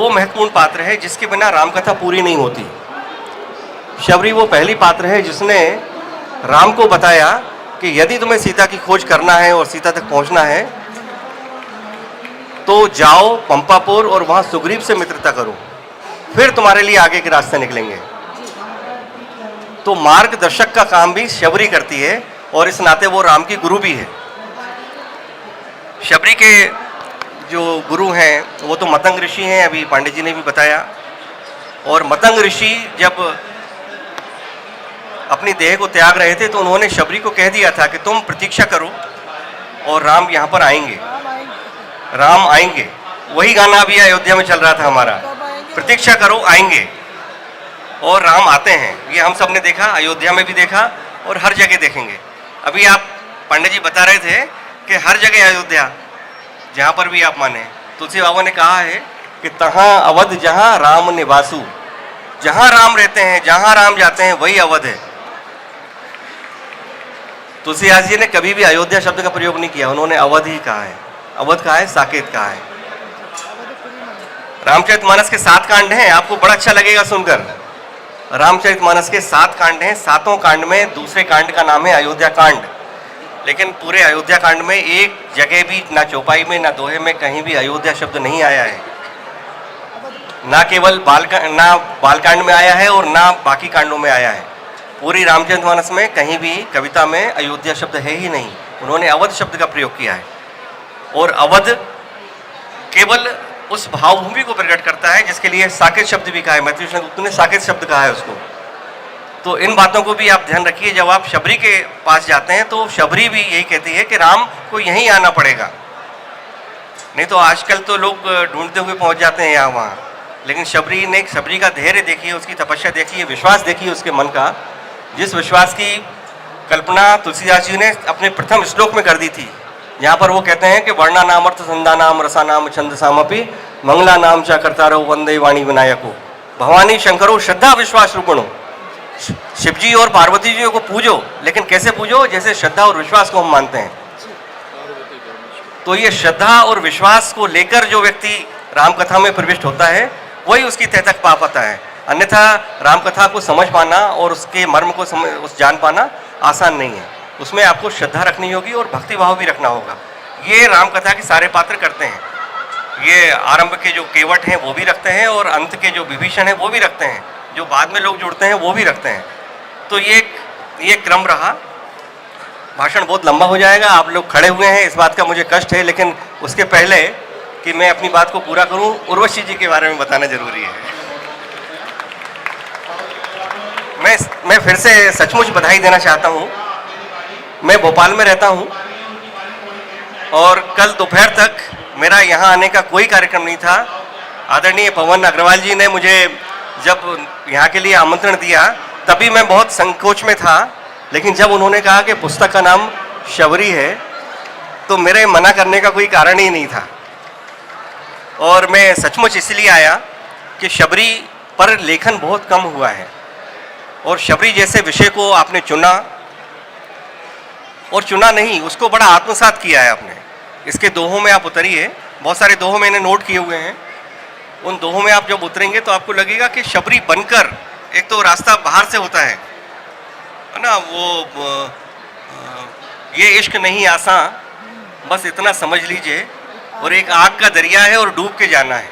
महत्वपूर्ण पात्र है जिसके बिना रामकथा पूरी नहीं होती। शबरी वो पहली पात्र है जिसने राम को बताया कि यदि तुम्हें सीता की खोज करना है और सीता तक पहुंचना है तो जाओ पंपापुर और वहां सुग्रीव से मित्रता करो, फिर तुम्हारे लिए आगे के रास्ते निकलेंगे। तो मार्गदर्शक का काम भी शबरी करती है और इस नाते वो राम की गुरु भी है। शबरी के जो गुरु हैं वो तो मतंग ऋषि हैं, अभी पांडे जी ने भी बताया। और मतंग ऋषि जब अपनी देह को त्याग रहे थे तो उन्होंने शबरी को कह दिया था कि तुम प्रतीक्षा करो और राम यहाँ पर आएंगे, राम आएंगे। वही गाना अभी अयोध्या में चल रहा था हमारा, प्रतीक्षा करो आएंगे, और राम आते हैं। ये हम सब ने देखा, अयोध्या में भी देखा और हर जगह देखेंगे। अभी आप पंडित जी बता रहे थे कि हर जगह अयोध्या, जहाँ पर भी आप माने। तुलसी बाबा ने कहा है कि तहाँ अवध जहाँ राम निवासु, जहाँ राम रहते हैं, जहाँ राम जाते हैं वही अवध है। तुलसीदास जी ने कभी भी अयोध्या शब्द का प्रयोग नहीं किया, उन्होंने अवध ही कहा है। अवध कहा है, साकेत कहा है। रामचरितमानस के 7 कांड हैं, आपको बड़ा अच्छा लगेगा सुनकर। रामचरितमानस के 7 कांड हैं, 7 कांड में दूसरे कांड का नाम है अयोध्या कांड। लेकिन पूरे अयोध्या कांड में एक जगह भी, ना चौपाई में ना दोहे में, कहीं भी अयोध्या शब्द नहीं आया है। ना केवल बालकांड में आया है और ना बाकी कांडों में आया है। पूरी रामचरितमानस में कहीं भी कविता में अयोध्या शब्द है ही नहीं। उन्होंने अवध शब्द का प्रयोग किया है। और अवध केवल उस भावभूमि को प्रकट करता है जिसके लिए साकेत शब्द भी कहा है। मैथ्यू गुप्त ने साकेत शब्द कहा है उसको। तो इन बातों को भी आप ध्यान रखिए। जब आप शबरी के पास जाते हैं तो शबरी भी यही कहती है कि राम को यहीं आना पड़ेगा, नहीं तो आजकल तो लोग ढूंढते हुए पहुंच जाते हैं यहाँ वहाँ। लेकिन शबरी का धैर्य देखिए, उसकी तपस्या देखिए, विश्वास देखिए उसके मन का, जिस विश्वास की कल्पना तुलसीदास जी ने अपने प्रथम श्लोक में कर दी थी, यहाँ पर वो कहते हैं कि वर्णा नाम अर्थ संधा नाम रसा नाम छंद सामपि मंगला नाम चा करता रहो वंदे वाणी विनायको भवानी शंकरो श्रद्धा विश्वास रूपणो। शिव जी और पार्वती जी को पूजो, लेकिन कैसे पूजो? जैसे श्रद्धा और विश्वास को हम मानते हैं। तो ये श्रद्धा और विश्वास को लेकर जो व्यक्ति रामकथा में प्रविष्ट होता है वही उसकी तह तक पा पाता है। अन्यथा रामकथा को समझ पाना और उसके मर्म को जान पाना आसान नहीं है। उसमें आपको श्रद्धा रखनी होगी और भक्ति भाव भी रखना होगा। ये रामकथा के सारे पात्र करते हैं। ये आरंभ के जो केवट हैं वो भी रखते हैं और अंत के जो विभीषण हैं वो भी रखते हैं, जो बाद में लोग जुड़ते हैं वो भी रखते हैं। तो ये क्रम रहा। भाषण बहुत लंबा हो जाएगा, आप लोग खड़े हुए हैं, इस बात का मुझे कष्ट है, लेकिन उसके पहले कि मैं अपनी बात को पूरा करूं, उर्वशी जी के बारे में बताना जरूरी है। मैं फिर से सचमुच बधाई देना चाहता हूं। मैं भोपाल में रहता हूं और कल दोपहर तक मेरा यहां आने का कोई कार्यक्रम नहीं था। आदरणीय पवन अग्रवाल जी ने मुझे जब यहाँ के लिए आमंत्रण दिया तभी मैं बहुत संकोच में था, लेकिन जब उन्होंने कहा कि पुस्तक का नाम शबरी है तो मेरे मना करने का कोई कारण ही नहीं था। और मैं सचमुच इसलिए आया कि शबरी पर लेखन बहुत कम हुआ है और शबरी जैसे विषय को आपने चुना, और चुना नहीं, उसको बड़ा आत्मसात किया है आपने। इसके दोहों में आप उतरिए, बहुत सारे दोहों मैंने नोट किए हुए हैं। उन दोहों में आप जब उतरेंगे तो आपको लगेगा कि शबरी बनकर, एक तो रास्ता बाहर से होता है ना, वो ये इश्क नहीं आसान, बस इतना समझ लीजिए, और एक आग का दरिया है और डूब के जाना है।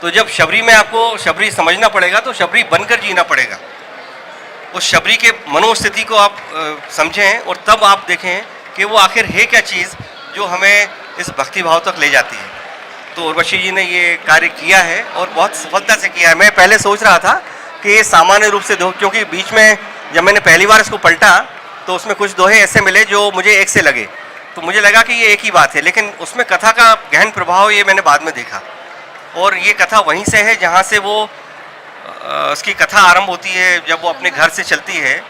तो जब शबरी में आपको शबरी समझना पड़ेगा तो शबरी बनकर जीना पड़ेगा। उस शबरी के मनोस्थिति को आप समझें और तब आप देखें कि वो आखिर है क्या चीज़ जो हमें इस भक्ति भाव तक ले जाती है। तो उर्वशी जी ने ये कार्य किया है और बहुत सफलता से किया है। मैं पहले सोच रहा था कि ये सामान्य रूप से क्योंकि बीच में जब मैंने पहली बार इसको पलटा तो उसमें कुछ दोहे ऐसे मिले जो मुझे एक से लगे, तो मुझे लगा कि ये एक ही बात है, लेकिन उसमें कथा का गहन प्रभाव ये मैंने बाद में देखा। और ये कथा वहीं से है जहाँ से वो उसकी कथा आरंभ होती है, जब वो अपने घर से चलती है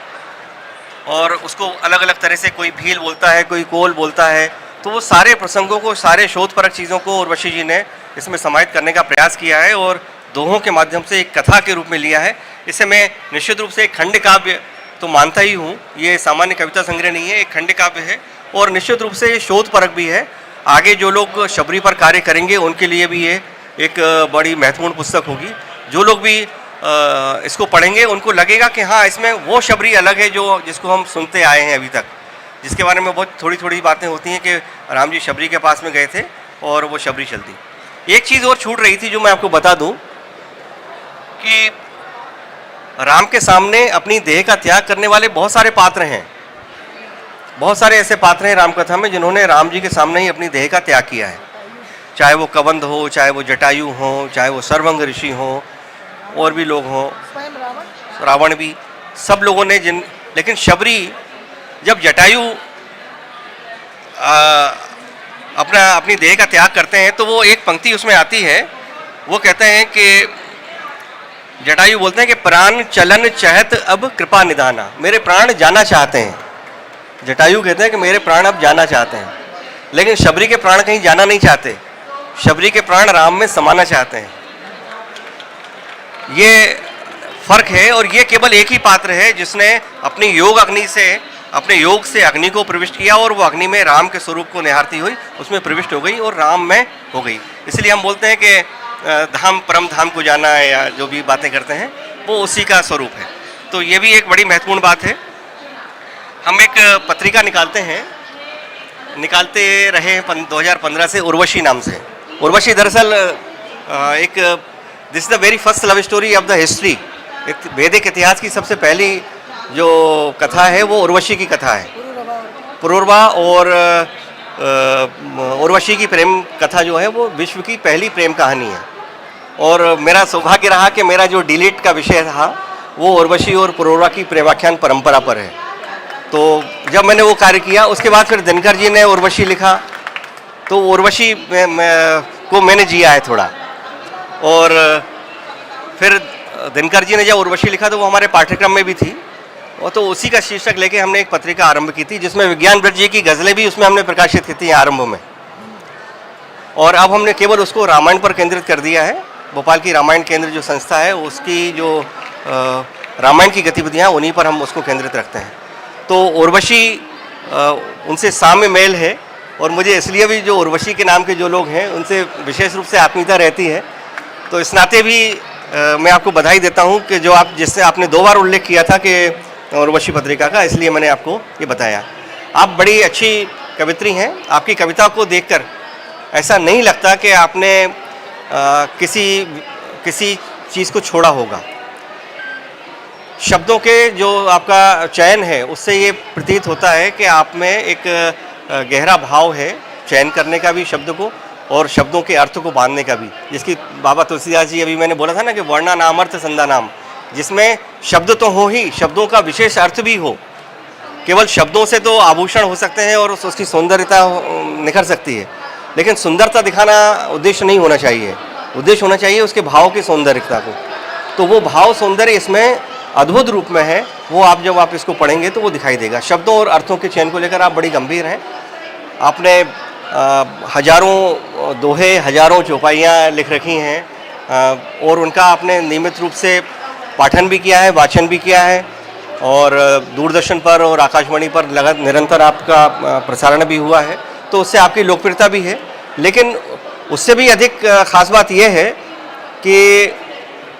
और उसको अलग अलग तरह से कोई भील बोलता है, कोई कोल बोलता है। तो वो सारे प्रसंगों को, सारे शोधपरक चीज़ों को उर्वशी जी ने इसमें समाहित करने का प्रयास किया है और दोहों के माध्यम से एक कथा के रूप में लिया है। इसे मैं निश्चित रूप से एक खंड काव्य तो मानता ही हूँ, ये सामान्य कविता संग्रह नहीं है, एक खंड काव्य है और निश्चित रूप से ये शोधपरक भी है। आगे जो लोग शबरी पर कार्य करेंगे उनके लिए भी ये एक बड़ी महत्वपूर्ण पुस्तक होगी। जो लोग भी इसको पढ़ेंगे उनको लगेगा कि हाँ, इसमें वो शबरी अलग है जो जिसको हम सुनते आए हैं अभी तक, जिसके बारे में बहुत थोड़ी थोड़ी बातें होती हैं कि राम जी शबरी के पास में गए थे और वो शबरी चलती। एक चीज़ और छूट रही थी जो मैं आपको बता दूं कि राम के सामने अपनी देह का त्याग करने वाले बहुत सारे पात्र हैं। बहुत सारे ऐसे पात्र हैं रामकथा में जिन्होंने राम जी के सामने ही अपनी देह का त्याग किया है, चाहे वो कबंध हो, चाहे वो जटायु हो, चाहे वो सर्वंग ऋषि हो, और भी लोग हों, रावण भी, सब लोगों ने लेकिन शबरी जब जटायु अपनी देह का त्याग करते हैं तो वो एक पंक्ति उसमें आती है, वो कहते हैं कि जटायु बोलते हैं कि प्राण चलन चहत अब कृपा निदाना, मेरे प्राण जाना चाहते हैं। जटायु कहते हैं कि मेरे प्राण अब जाना चाहते हैं, लेकिन शबरी के प्राण कहीं जाना नहीं चाहते, शबरी के प्राण राम में समाना चाहते हैं। ये फर्क है और ये केवल एक ही पात्र है जिसने अपनी योग अग्नि से, अपने योग से अग्नि को प्रविष्ट किया और वो अग्नि में राम के स्वरूप को निहारती हुई उसमें प्रविष्ट हो गई और राम में हो गई। इसलिए हम बोलते हैं कि धाम परम धाम को जाना है, या जो भी बातें करते हैं वो उसी का स्वरूप है। तो ये भी एक बड़ी महत्वपूर्ण बात है। हम एक पत्रिका निकालते रहे 2015 से उर्वशी नाम से। उर्वशी दरअसल this is the very first love story of the history. वैदिक इतिहास की सबसे पहली जो कथा है वो उर्वशी की कथा है। पुरूरवा और उर्वशी की प्रेम कथा जो है वो विश्व की पहली प्रेम कहानी है। और मेरा सौभाग्य रहा कि मेरा जो डीलिट का विषय था वो उर्वशी और पुरोरा की प्रेमाख्यान परंपरा पर है। तो जब मैंने वो कार्य किया उसके बाद फिर दिनकर जी ने उर्वशी लिखा, तो उर्वशी को मैंने जिया है थोड़ा। और फिर दिनकर जी ने जब उर्वशी लिखा तो वो हमारे पाठ्यक्रम में भी थी, और तो उसी का शीर्षक लेके हमने एक पत्रिका आरंभ की थी जिसमें विज्ञान ब्रज जी की गज़लें भी उसमें हमने प्रकाशित की थी आरंभ में। और अब हमने केवल उसको रामायण पर केंद्रित कर दिया है। भोपाल की रामायण केंद्र जो संस्था है उसकी जो रामायण की गतिविधियाँ उन्हीं पर हम उसको केंद्रित रखते हैं। तो उर्वशी उनसे साम्य मेल है, और मुझे इसलिए भी जो उर्वशी के नाम के जो लोग हैं उनसे विशेष रूप से आत्मीयता रहती है। तो इस नाते भी मैं आपको बधाई देता हूं कि जो आप जिससे आपने 2 बार उल्लेख किया था कि उर्वशी पत्रिका का, इसलिए मैंने आपको ये बताया। आप बड़ी अच्छी कवित्री हैं। आपकी कविता को देखकर ऐसा नहीं लगता कि आपने किसी चीज़ को छोड़ा होगा। शब्दों के जो आपका चयन है उससे ये प्रतीत होता है कि आप में एक गहरा भाव है चयन करने का भी शब्द को, और शब्दों के अर्थ को बांधने का भी। जिसकी बाबा तुलसीदास जी अभी मैंने बोला था ना कि वर्णा नामर्थ संधा नाम, जिसमें शब्द तो हो ही, शब्दों का विशेष अर्थ भी हो। केवल शब्दों से तो आभूषण हो सकते हैं और उसकी सौंदर्यता निखर सकती है, लेकिन सुंदरता दिखाना उद्देश्य नहीं होना चाहिए। उद्देश्य होना चाहिए उसके भाव की सौंदर्यता को। तो वो भाव सौंदर्य इसमें अद्भुत रूप में है, वो आप जब आप इसको पढ़ेंगे तो वो दिखाई देगा। शब्दों और अर्थों के चयन को लेकर आप बड़ी गंभीर हैं। आपने हजारों दोहे, हजारों चौपाइयाँ लिख रखी हैं, और उनका आपने नियमित रूप से पाठन भी किया है, वाचन भी किया है, और दूरदर्शन पर और आकाशवाणी पर निरंतर आपका प्रसारण भी हुआ है। तो उससे आपकी लोकप्रियता भी है। लेकिन उससे भी अधिक खास बात यह है कि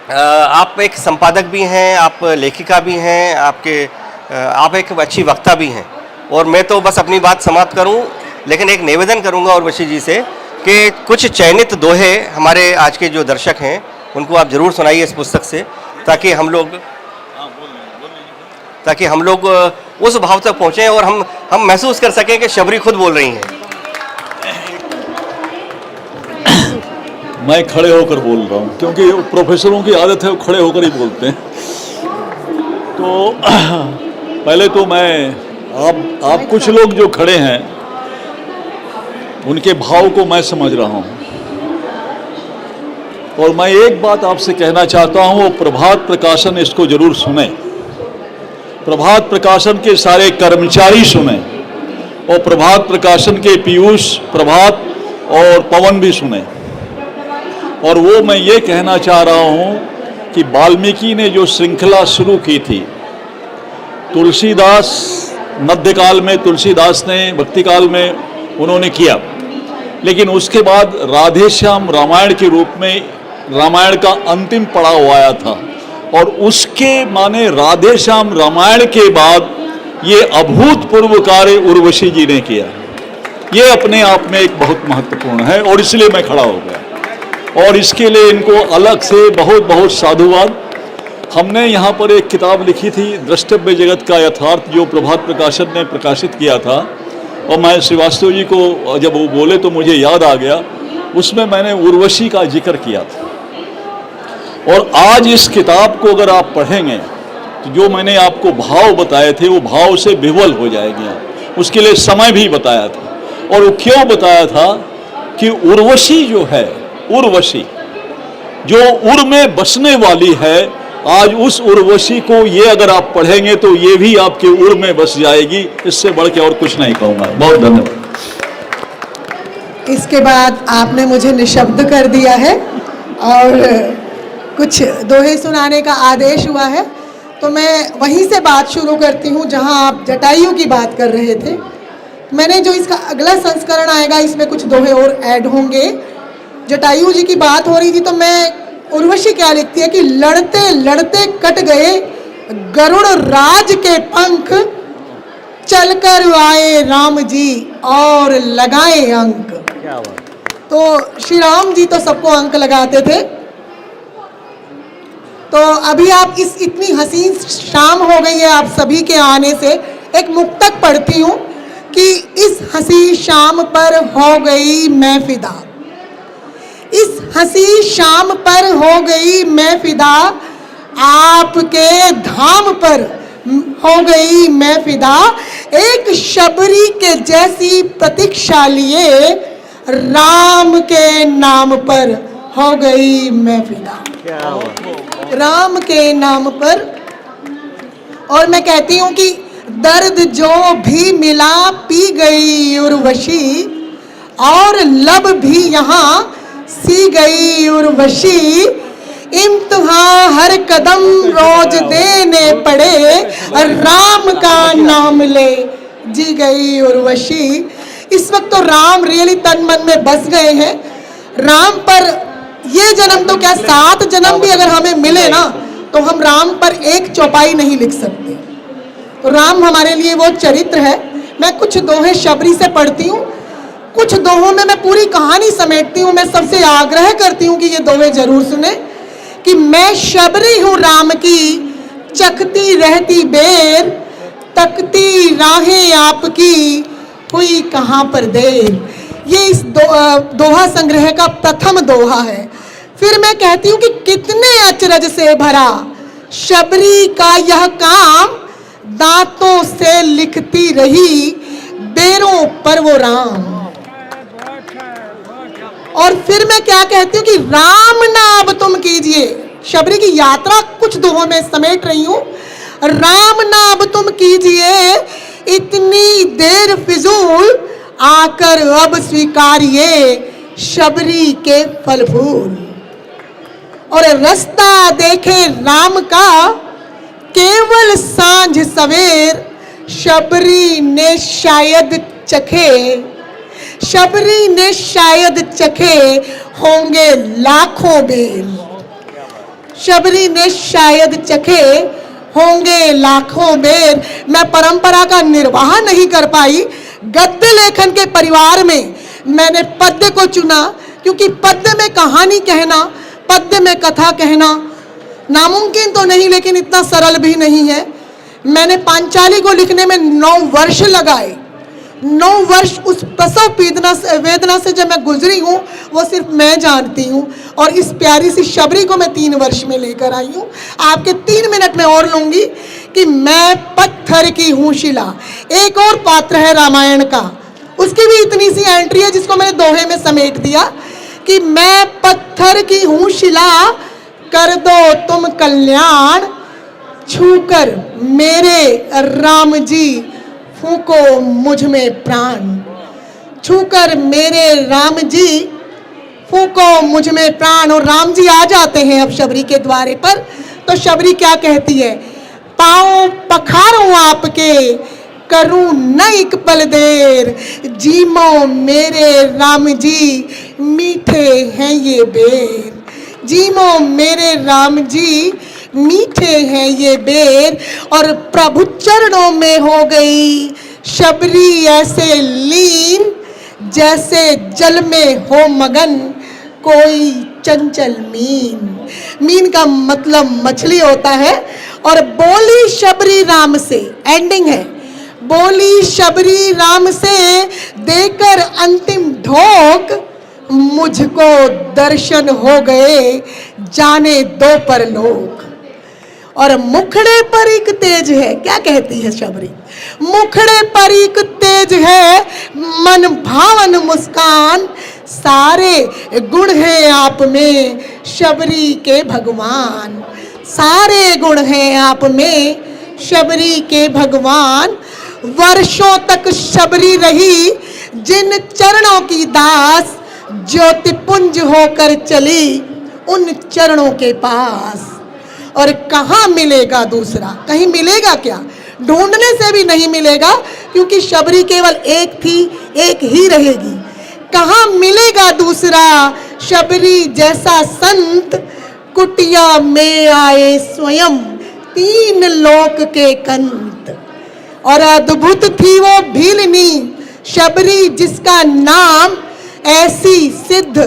आप एक संपादक भी हैं, आप लेखिका भी हैं, आप एक अच्छी वक्ता भी हैं। और मैं तो बस अपनी बात समाप्त करूं, लेकिन एक निवेदन करूंगा उर्वशी जी से कि कुछ चयनित दोहे हमारे आज के जो दर्शक हैं उनको आप ज़रूर सुनाइए इस पुस्तक से, ताकि हम लोग उस भाव तक पहुँचें और हम महसूस कर सकें कि शबरी खुद बोल रही हैं। मैं खड़े होकर बोल रहा हूँ क्योंकि प्रोफेसरों की आदत है वो खड़े होकर ही बोलते हैं। तो पहले तो मैं आप कुछ लोग जो खड़े हैं उनके भाव को मैं समझ रहा हूँ, और मैं एक बात आपसे कहना चाहता हूँ, वो प्रभात प्रकाशन इसको जरूर सुने। प्रभात प्रकाशन के सारे कर्मचारी सुने, और प्रभात प्रकाशन के पीयूष, प्रभात और पवन भी सुने। और वो मैं ये कहना चाह रहा हूँ कि वाल्मीकि ने जो श्रृंखला शुरू की थी, तुलसीदास मध्यकाल में, तुलसीदास ने भक्ति काल में उन्होंने किया, लेकिन उसके बाद राधेश्याम रामायण के रूप में रामायण का अंतिम पड़ाव आया था, और उसके माने राधेश्याम रामायण के बाद ये अभूतपूर्व कार्य उर्वशी जी ने किया। ये अपने आप में एक बहुत महत्वपूर्ण है, और इसलिए मैं खड़ा हो गया, और इसके लिए इनको अलग से बहुत बहुत साधुवाद। हमने यहाँ पर एक किताब लिखी थी, द्रष्टव्य जगत का यथार्थ, जो प्रभात प्रकाशन ने प्रकाशित किया था, और मैं श्रीवास्तव जी को जब वो बोले तो मुझे याद आ गया, उसमें मैंने उर्वशी का जिक्र किया था। और आज इस किताब को अगर आप पढ़ेंगे तो जो मैंने आपको भाव बताए थे वो भाव से विह्वल हो जाएंगे आप। उसके लिए समय भी बताया था, और वो क्यों बताया था कि उर्वशी जो है, उर्वशी जो उर में बसने वाली है, आज उस उर्वशी को ये अगर आप पढ़ेंगे तो ये भी आपके उर में बस जाएगी। इससे बढ़ के और कुछ नहीं कहूँगा। बहुत धन्यवाद। इसके बाद आपने मुझे निशब्द कर दिया है और कुछ दोहे सुनाने का आदेश हुआ है, तो मैं वहीं से बात शुरू करती हूँ जहाँ आप जटायु की बात कर रहे थे। मैंने जो इसका अगला संस्करण आएगा इसमें कुछ दोहे और ऐड होंगे। जटायु जी की बात हो रही थी तो मैं उर्वशी क्या लिखती है कि लड़ते लड़ते कट गए गरुड़ राज के पंख, चलकर आए राम जी और लगाए अंक। तो श्री राम जी तो सबको अंक लगाते थे। तो अभी आप इस इतनी हसीन शाम हो गई है आप सभी के आने से, एक मुक्तक पढ़ती हूँ कि इस हंसी शाम पर हो गई मैं फिदा, इस हंसी शाम पर हो गई मैं फिदा, आपके धाम पर हो गई मैं फिदा, एक शबरी के जैसी प्रतीक्षा लिए राम के नाम पर हो गई मैं फिदा, राम के नाम पर। और मैं कहती हूं कि दर्द जो भी मिला पी गई उर्वशी, और लब भी यहाँ सी गई उर्वशी, इम्तिहान हर कदम रोज देने पड़े, राम का नाम ले जी गई उर्वशी। इस वक्त तो राम रियली तन मन में बस गए हैं। राम पर ये जन्म तो क्या 7 जन्म भी अगर हमें मिले ना, तो हम राम पर एक चौपाई नहीं लिख सकते। तो राम हमारे लिए वो चरित्र है। मैं कुछ दोहे शबरी से पढ़ती हूँ, कुछ दोहों में मैं पूरी कहानी समेटती हूँ। मैं सबसे आग्रह करती हूँ कि ये दोहे जरूर सुने। कि मैं शबरी हूँ राम की, चखती रहती बेर, तकती राहें आपकी, हुई कहाँ पर देर। ये इस दोहा संग्रह का प्रथम दोहा है। फिर मैं कहती हूँ कि कितने अचरज से भरा शबरी का यह काम, दांतों से लिखती रही बेरों पर वो राम। और फिर मैं क्या कहती हूँ कि राम नाम तुम कीजिए। शबरी की यात्रा कुछ दोहों में समेट रही हूँ। राम नाम तुम कीजिए, इतनी देर फिजूल, आकर अब स्वीकारिए शबरी के फल फूल। और रास्ता देखे राम का केवल सांझ सवेर, शबरी ने शायद चखे, शबरी ने शायद चखे होंगे लाखों बेर, शबरी ने शायद चखे होंगे लाखों बेर। मैं परंपरा का निर्वाह नहीं कर पाई। गद्य लेखन के परिवार में मैंने पद्य को चुना, क्योंकि पद्य में कहानी कहना, पद्य में कथा कहना नामुमकिन तो नहीं, लेकिन इतना सरल भी नहीं है। मैंने पांचाली को लिखने में 9 वर्ष लगाए। 9 वर्ष उस प्रसव वेदना से जब मैं गुजरी हूँ, वो सिर्फ मैं जानती हूँ। और इस प्यारी सी शबरी को मैं 3 वर्ष में लेकर आई हूँ। आपके 3 मिनट में और लूंगी कि मैं पत्थर की हूँ शिला। एक और पात्र है रामायण का, उसकी भी इतनी सी एंट्री है जिसको मैंने दोहे में समेट दिया कि मैं पत्थर की हूँ शिला, कर दो तुम कल्याण, छूकर मेरे राम जी फूको मुझ में प्राण, छूकर मेरे राम जी फूको मुझ में प्राण। और राम जी आ जाते हैं अब शबरी के द्वारे पर। तो शबरी क्या कहती है? पाँव पखारूं आपके, करूं न एक पल देर, जीमो मेरे राम जी मीठे हैं ये बेर, जीमो मेरे राम जी मीठे हैं ये बेर। और प्रभु चरणों में हो गई शबरी ऐसे लीन, जैसे जल में हो मगन कोई चंचल मीन। मीन का मतलब मछली होता है। और बोली शबरी राम से, एंडिंग है, बोली शबरी राम से देकर अंतिम ढोक, मुझको दर्शन हो गए जाने दो परलोक। और मुखड़े पर एक तेज है, क्या कहती है शबरी? मुखड़े पर एक तेज है, मन भावन मुस्कान, सारे गुण हैं आप में शबरी के भगवान, सारे गुण हैं आप में शबरी के भगवान। वर्षों तक शबरी रही जिन चरणों की दास, ज्योतिपुंज होकर चली उन चरणों के पास। और कहाँ मिलेगा दूसरा? कहीं मिलेगा क्या? ढूंढने से भी नहीं मिलेगा, क्योंकि शबरी केवल एक थी, एक ही रहेगी। कहाँ मिलेगा दूसरा शबरी जैसा संत, कुटिया में आए स्वयं 3 लोक के कंत। और अद्भुत थी वो भीलनी शबरी जिसका नाम, ऐसी सिद्ध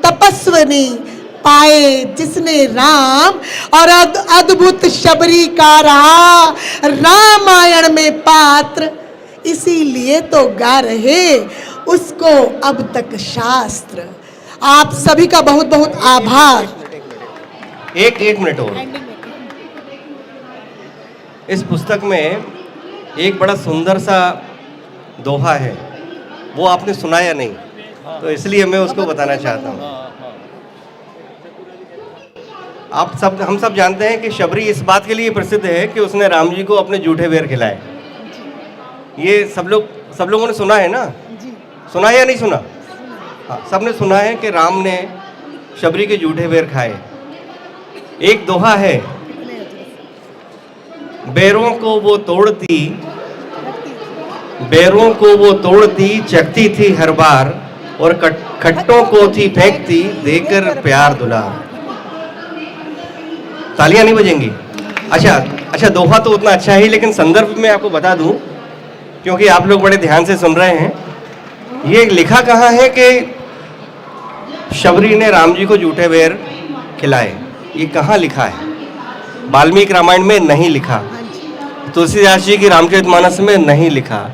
तपस्विनी पाए जिसने राम। और अद्भुत शबरी का रहा रामायण में पात्र, इसीलिए तो गा रहे उसको अब तक शास्त्र। आप सभी का बहुत बहुत आभार। एक मिनट और। इस पुस्तक में एक बड़ा सुंदर सा दोहा है, वो आपने सुनाया नहीं, तो इसलिए मैं उसको बताना चाहता हूँ। हम सब जानते हैं कि शबरी इस बात के लिए प्रसिद्ध है कि उसने राम जी को अपने जूठे बेर खिलाए। ये सब लोगों ने सुना है ना? सुना है या नहीं सुना? हाँ, सबने सुना है कि राम ने शबरी के जूठे बेर खाए। एक दोहा है, बेरों को वो तोड़ती चखती थी हर बार, और खट्टों को थी फेंकती देकर प्यार दुलार। तालियां नहीं बजेंगी? अच्छा, दोहा तो उतना अच्छा ही, लेकिन संदर्भ में आपको बता दूं, क्योंकि आप लोग बड़े ध्यान से सुन रहे हैं। ये लिखा कहाँ है कि शबरी ने राम जी को जूठे बेर खिलाए? ये कहाँ लिखा है? वाल्मीकि रामायण में नहीं लिखा, तुलसीदास जी की रामचरितमानस में नहीं लिखा,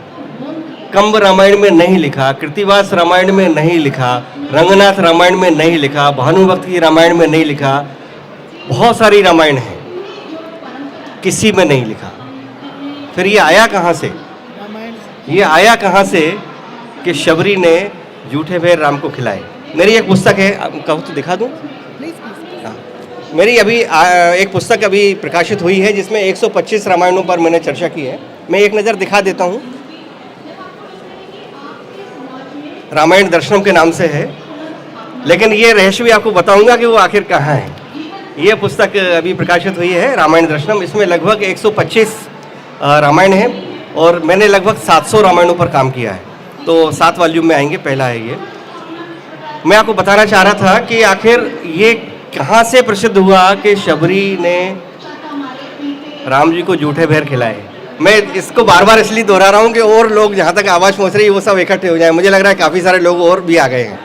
कंब रामायण में नहीं लिखा, कृतिवास रामायण में नहीं लिखा, रंगनाथ रामायण में नहीं लिखा, भानुभक्त की रामायण में नहीं लिखा, बहुत सारी रामायण है, किसी में नहीं लिखा। फिर ये आया कहाँ से? ये आया कहाँ से कि शबरी ने जूठे बेर राम को खिलाए? मेरी एक पुस्तक है, कहूँ तो दिखा दूँ? मेरी अभी एक पुस्तक अभी प्रकाशित हुई है जिसमें 125 रामायणों पर मैंने चर्चा की है। मैं एक नज़र दिखा देता हूँ। रामायण दर्शनम के नाम से है, लेकिन ये रहस्य भी आपको बताऊंगा कि वो आखिर कहाँ है। ये पुस्तक अभी प्रकाशित हुई है, रामायण दर्शनम। इसमें लगभग 125 रामायण है और मैंने लगभग 700 रामायणों पर काम किया है, तो 7 वॉल्यूम में आएंगे, पहला है ये। मैं आपको बताना चाह रहा था कि आखिर ये कहाँ से प्रसिद्ध हुआ कि शबरी ने राम जी को जूठे बेर खिलाए। मैं इसको बार बार इसलिए दोहरा रहा हूँ कि और लोग जहाँ तक आवाज़ पहुँच रही है वो सब इकट्ठे हो जाए। मुझे लग रहा है काफ़ी सारे लोग और भी आ गए हैं।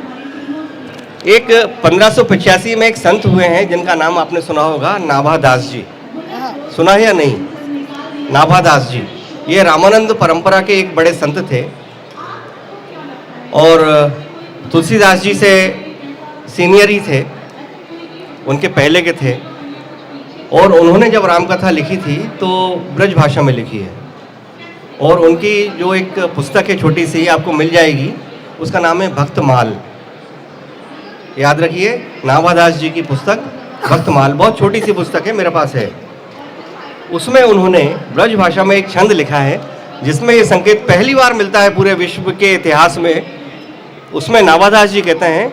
एक 1585 में एक संत हुए हैं जिनका नाम आपने सुना होगा, नाभादास जी। सुना है या नहीं? नाभादास जी ये रामानंद परंपरा के एक बड़े संत थे और तुलसीदास जी से सीनियर ही थे, उनके पहले के थे। और उन्होंने जब रामकथा लिखी थी तो ब्रज भाषा में लिखी है, और उनकी जो एक पुस्तक है छोटी सी, आपको मिल जाएगी, उसका नाम है भक्तमाल। याद रखिए, नाभादास जी की पुस्तक भक्तमाल, बहुत छोटी सी पुस्तक है, मेरे पास है। उसमें उन्होंने ब्रज भाषा में एक छंद लिखा है जिसमें ये संकेत पहली बार मिलता है पूरे विश्व के इतिहास में। उसमें नाभादास जी कहते हैं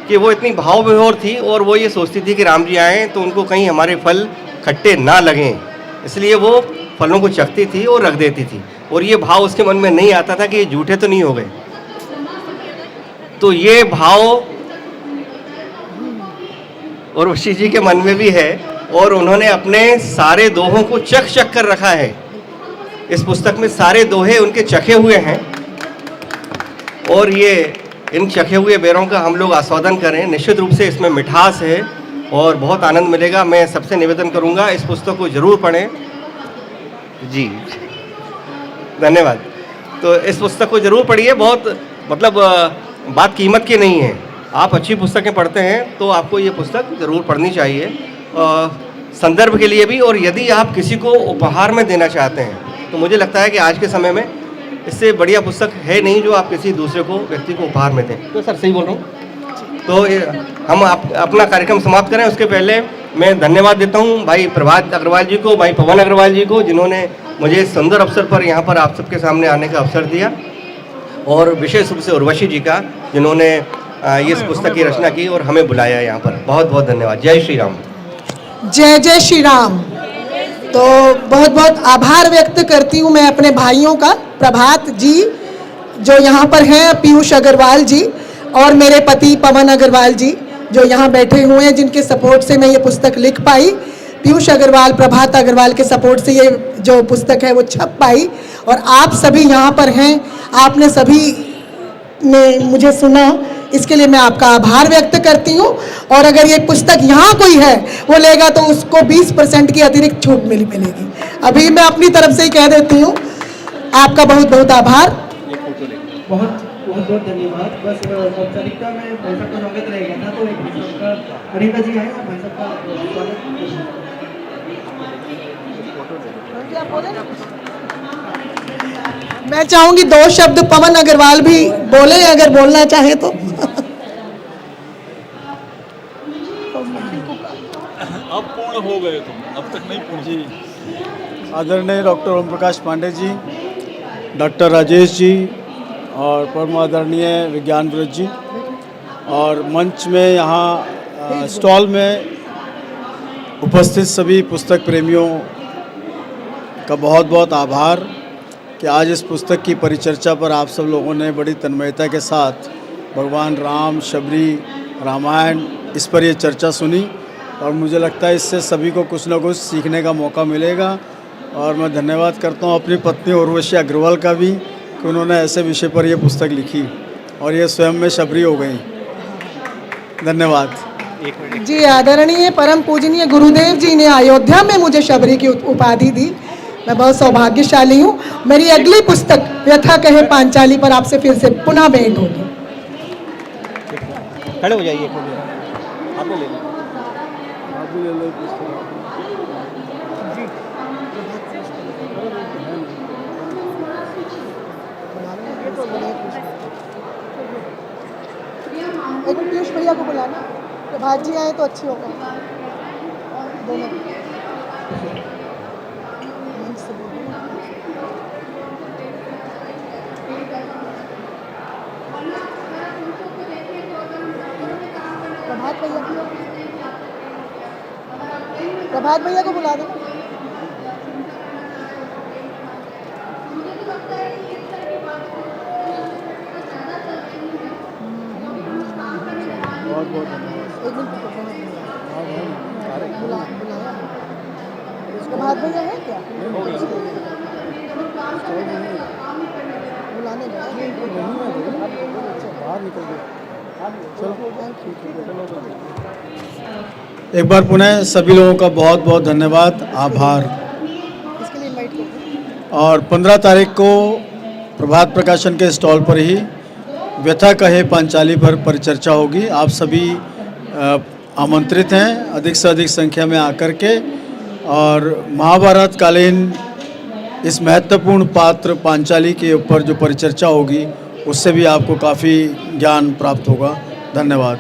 कि वो इतनी भाव विभोर थी और वो ये सोचती थी कि राम जी आएँ तो उनको कहीं हमारे फल खट्टे ना लगें, इसलिए वो फलों को चखती थी और रख देती थी। और ये भाव उसके मन में नहीं आता था कि ये जूठे तो नहीं हो गए। तो ये भाव और ऋषि जी के मन में भी है, और उन्होंने अपने सारे दोहों को चख कर रखा है। इस पुस्तक में सारे दोहे उनके चखे हुए हैं, और ये इन चखे हुए बेरों का हम लोग आस्वादन करें। निश्चित रूप से इसमें मिठास है और बहुत आनंद मिलेगा। मैं सबसे निवेदन करूंगा इस पुस्तक को जरूर पढ़ें। जी धन्यवाद। तो इस पुस्तक को जरूर पढ़िए। बहुत मतलब बात कीमत की नहीं है, आप अच्छी पुस्तकें पढ़ते हैं तो आपको ये पुस्तक ज़रूर पढ़नी चाहिए, संदर्भ के लिए भी। और यदि आप किसी को उपहार में देना चाहते हैं तो मुझे लगता है कि आज के समय में इससे बढ़िया पुस्तक है नहीं जो आप किसी दूसरे को व्यक्ति को उपहार में दें। तो सर सही बोल रहा हूँ? तो हम अपना कार्यक्रम समाप्त करें उसके पहले मैं धन्यवाद देता हूँ भाई प्रभात अग्रवाल जी को, भाई पवन अग्रवाल जी को, जिन्होंने मुझे इस सुंदर अवसर पर यहाँ पर आप सबके सामने आने का अवसर दिया, और विशेष रूप से उर्वशी जी का, जिन्होंने इस पुस्तक की रचना की और हमें बुलाया यहाँ पर। बहुत बहुत धन्यवाद। जय श्री राम। जय जय श्री राम। तो बहुत बहुत आभार व्यक्त करती हूँ मैं अपने भाइयों का, प्रभात जी जो यहाँ पर हैं, पीयूष अग्रवाल जी, और मेरे पति पवन अग्रवाल जी जो यहाँ बैठे हुए हैं, जिनके सपोर्ट से मैं ये पुस्तक लिख पाई। पीयूष अग्रवाल, प्रभात अग्रवाल के सपोर्ट से ये जो पुस्तक है वो छप पाई, और आप सभी यहाँ पर हैं, आपने सभी ने मुझे सुना, इसके लिए मैं आपका आभार व्यक्त करती हूँ। और अगर ये पुस्तक यहाँ कोई है वो लेगा तो उसको 20% की अतिरिक्त छूट मिलेगी। अभी मैं अपनी तरफ से ही कह देती हूँ। आपका बहुत बहुत आभार। बहुत बहुत धन्यवाद। बस औपचारिकता में भाई साहब का स्वागत रहेगा ना, तो एक भाई साहब का अनिता जी आए और भाई साहब का स्वागत। मैं चाहूंगी 2 शब्द पवन अग्रवाल भी बोले अगर बोलना चाहे तो। अब पूर्ण हो गए तुम, अब तक नहीं पूर्ण। जी, आदरणीय डॉक्टर ओम प्रकाश पांडे जी, डॉक्टर राजेश जी और परम आदरणीय विज्ञान व्रत जी, और मंच में यहाँ स्टॉल में उपस्थित सभी पुस्तक प्रेमियों का बहुत बहुत आभार कि आज इस पुस्तक की परिचर्चा पर आप सब लोगों ने बड़ी तन्मयता के साथ भगवान राम, शबरी, रामायण, इस पर ये चर्चा सुनी, और मुझे लगता है इससे सभी को कुछ ना कुछ सीखने का मौका मिलेगा। और मैं धन्यवाद करता हूँ अपनी पत्नी उर्वशी अग्रवाल का भी कि उन्होंने ऐसे विषय पर यह पुस्तक लिखी और ये स्वयं में शबरी हो गई। धन्यवाद। जी, आदरणीय परम पूजनीय गुरुदेव जी ने अयोध्या में मुझे शबरी की उपाधि दी। मैं बहुत सौभाग्यशाली हूँ। मेरी अगली पुस्तक व्यथा कहे पांचाली पर आपसे फिर से पुनः भेंट होगी। खड़े हो जाइए, आप ले लीजिए। एक मिनट पीयूष भैया को बुलाना, प्रभात जी आए तो अच्छी होगा। दोनों प्रभात भैया को बुला दो। बहुत बहुत धन्यवाद। प्रभात भैया है क्या? बुलाने बाहर निकल गए। एक बार पुनः सभी लोगों का बहुत बहुत धन्यवाद, आभार। इसके लिए इनवाइट करो। और 15 तारीख को प्रभात प्रकाशन के स्टॉल पर ही व्यथा कहे पांचाली पर परिचर्चा होगी। आप सभी आमंत्रित हैं अधिक से अधिक संख्या में आकर के, और महाभारत कालीन इस महत्वपूर्ण पात्र पांचाली के ऊपर जो परिचर्चा होगी उससे भी आपको काफ़ी ज्ञान प्राप्त होगा। धन्यवाद।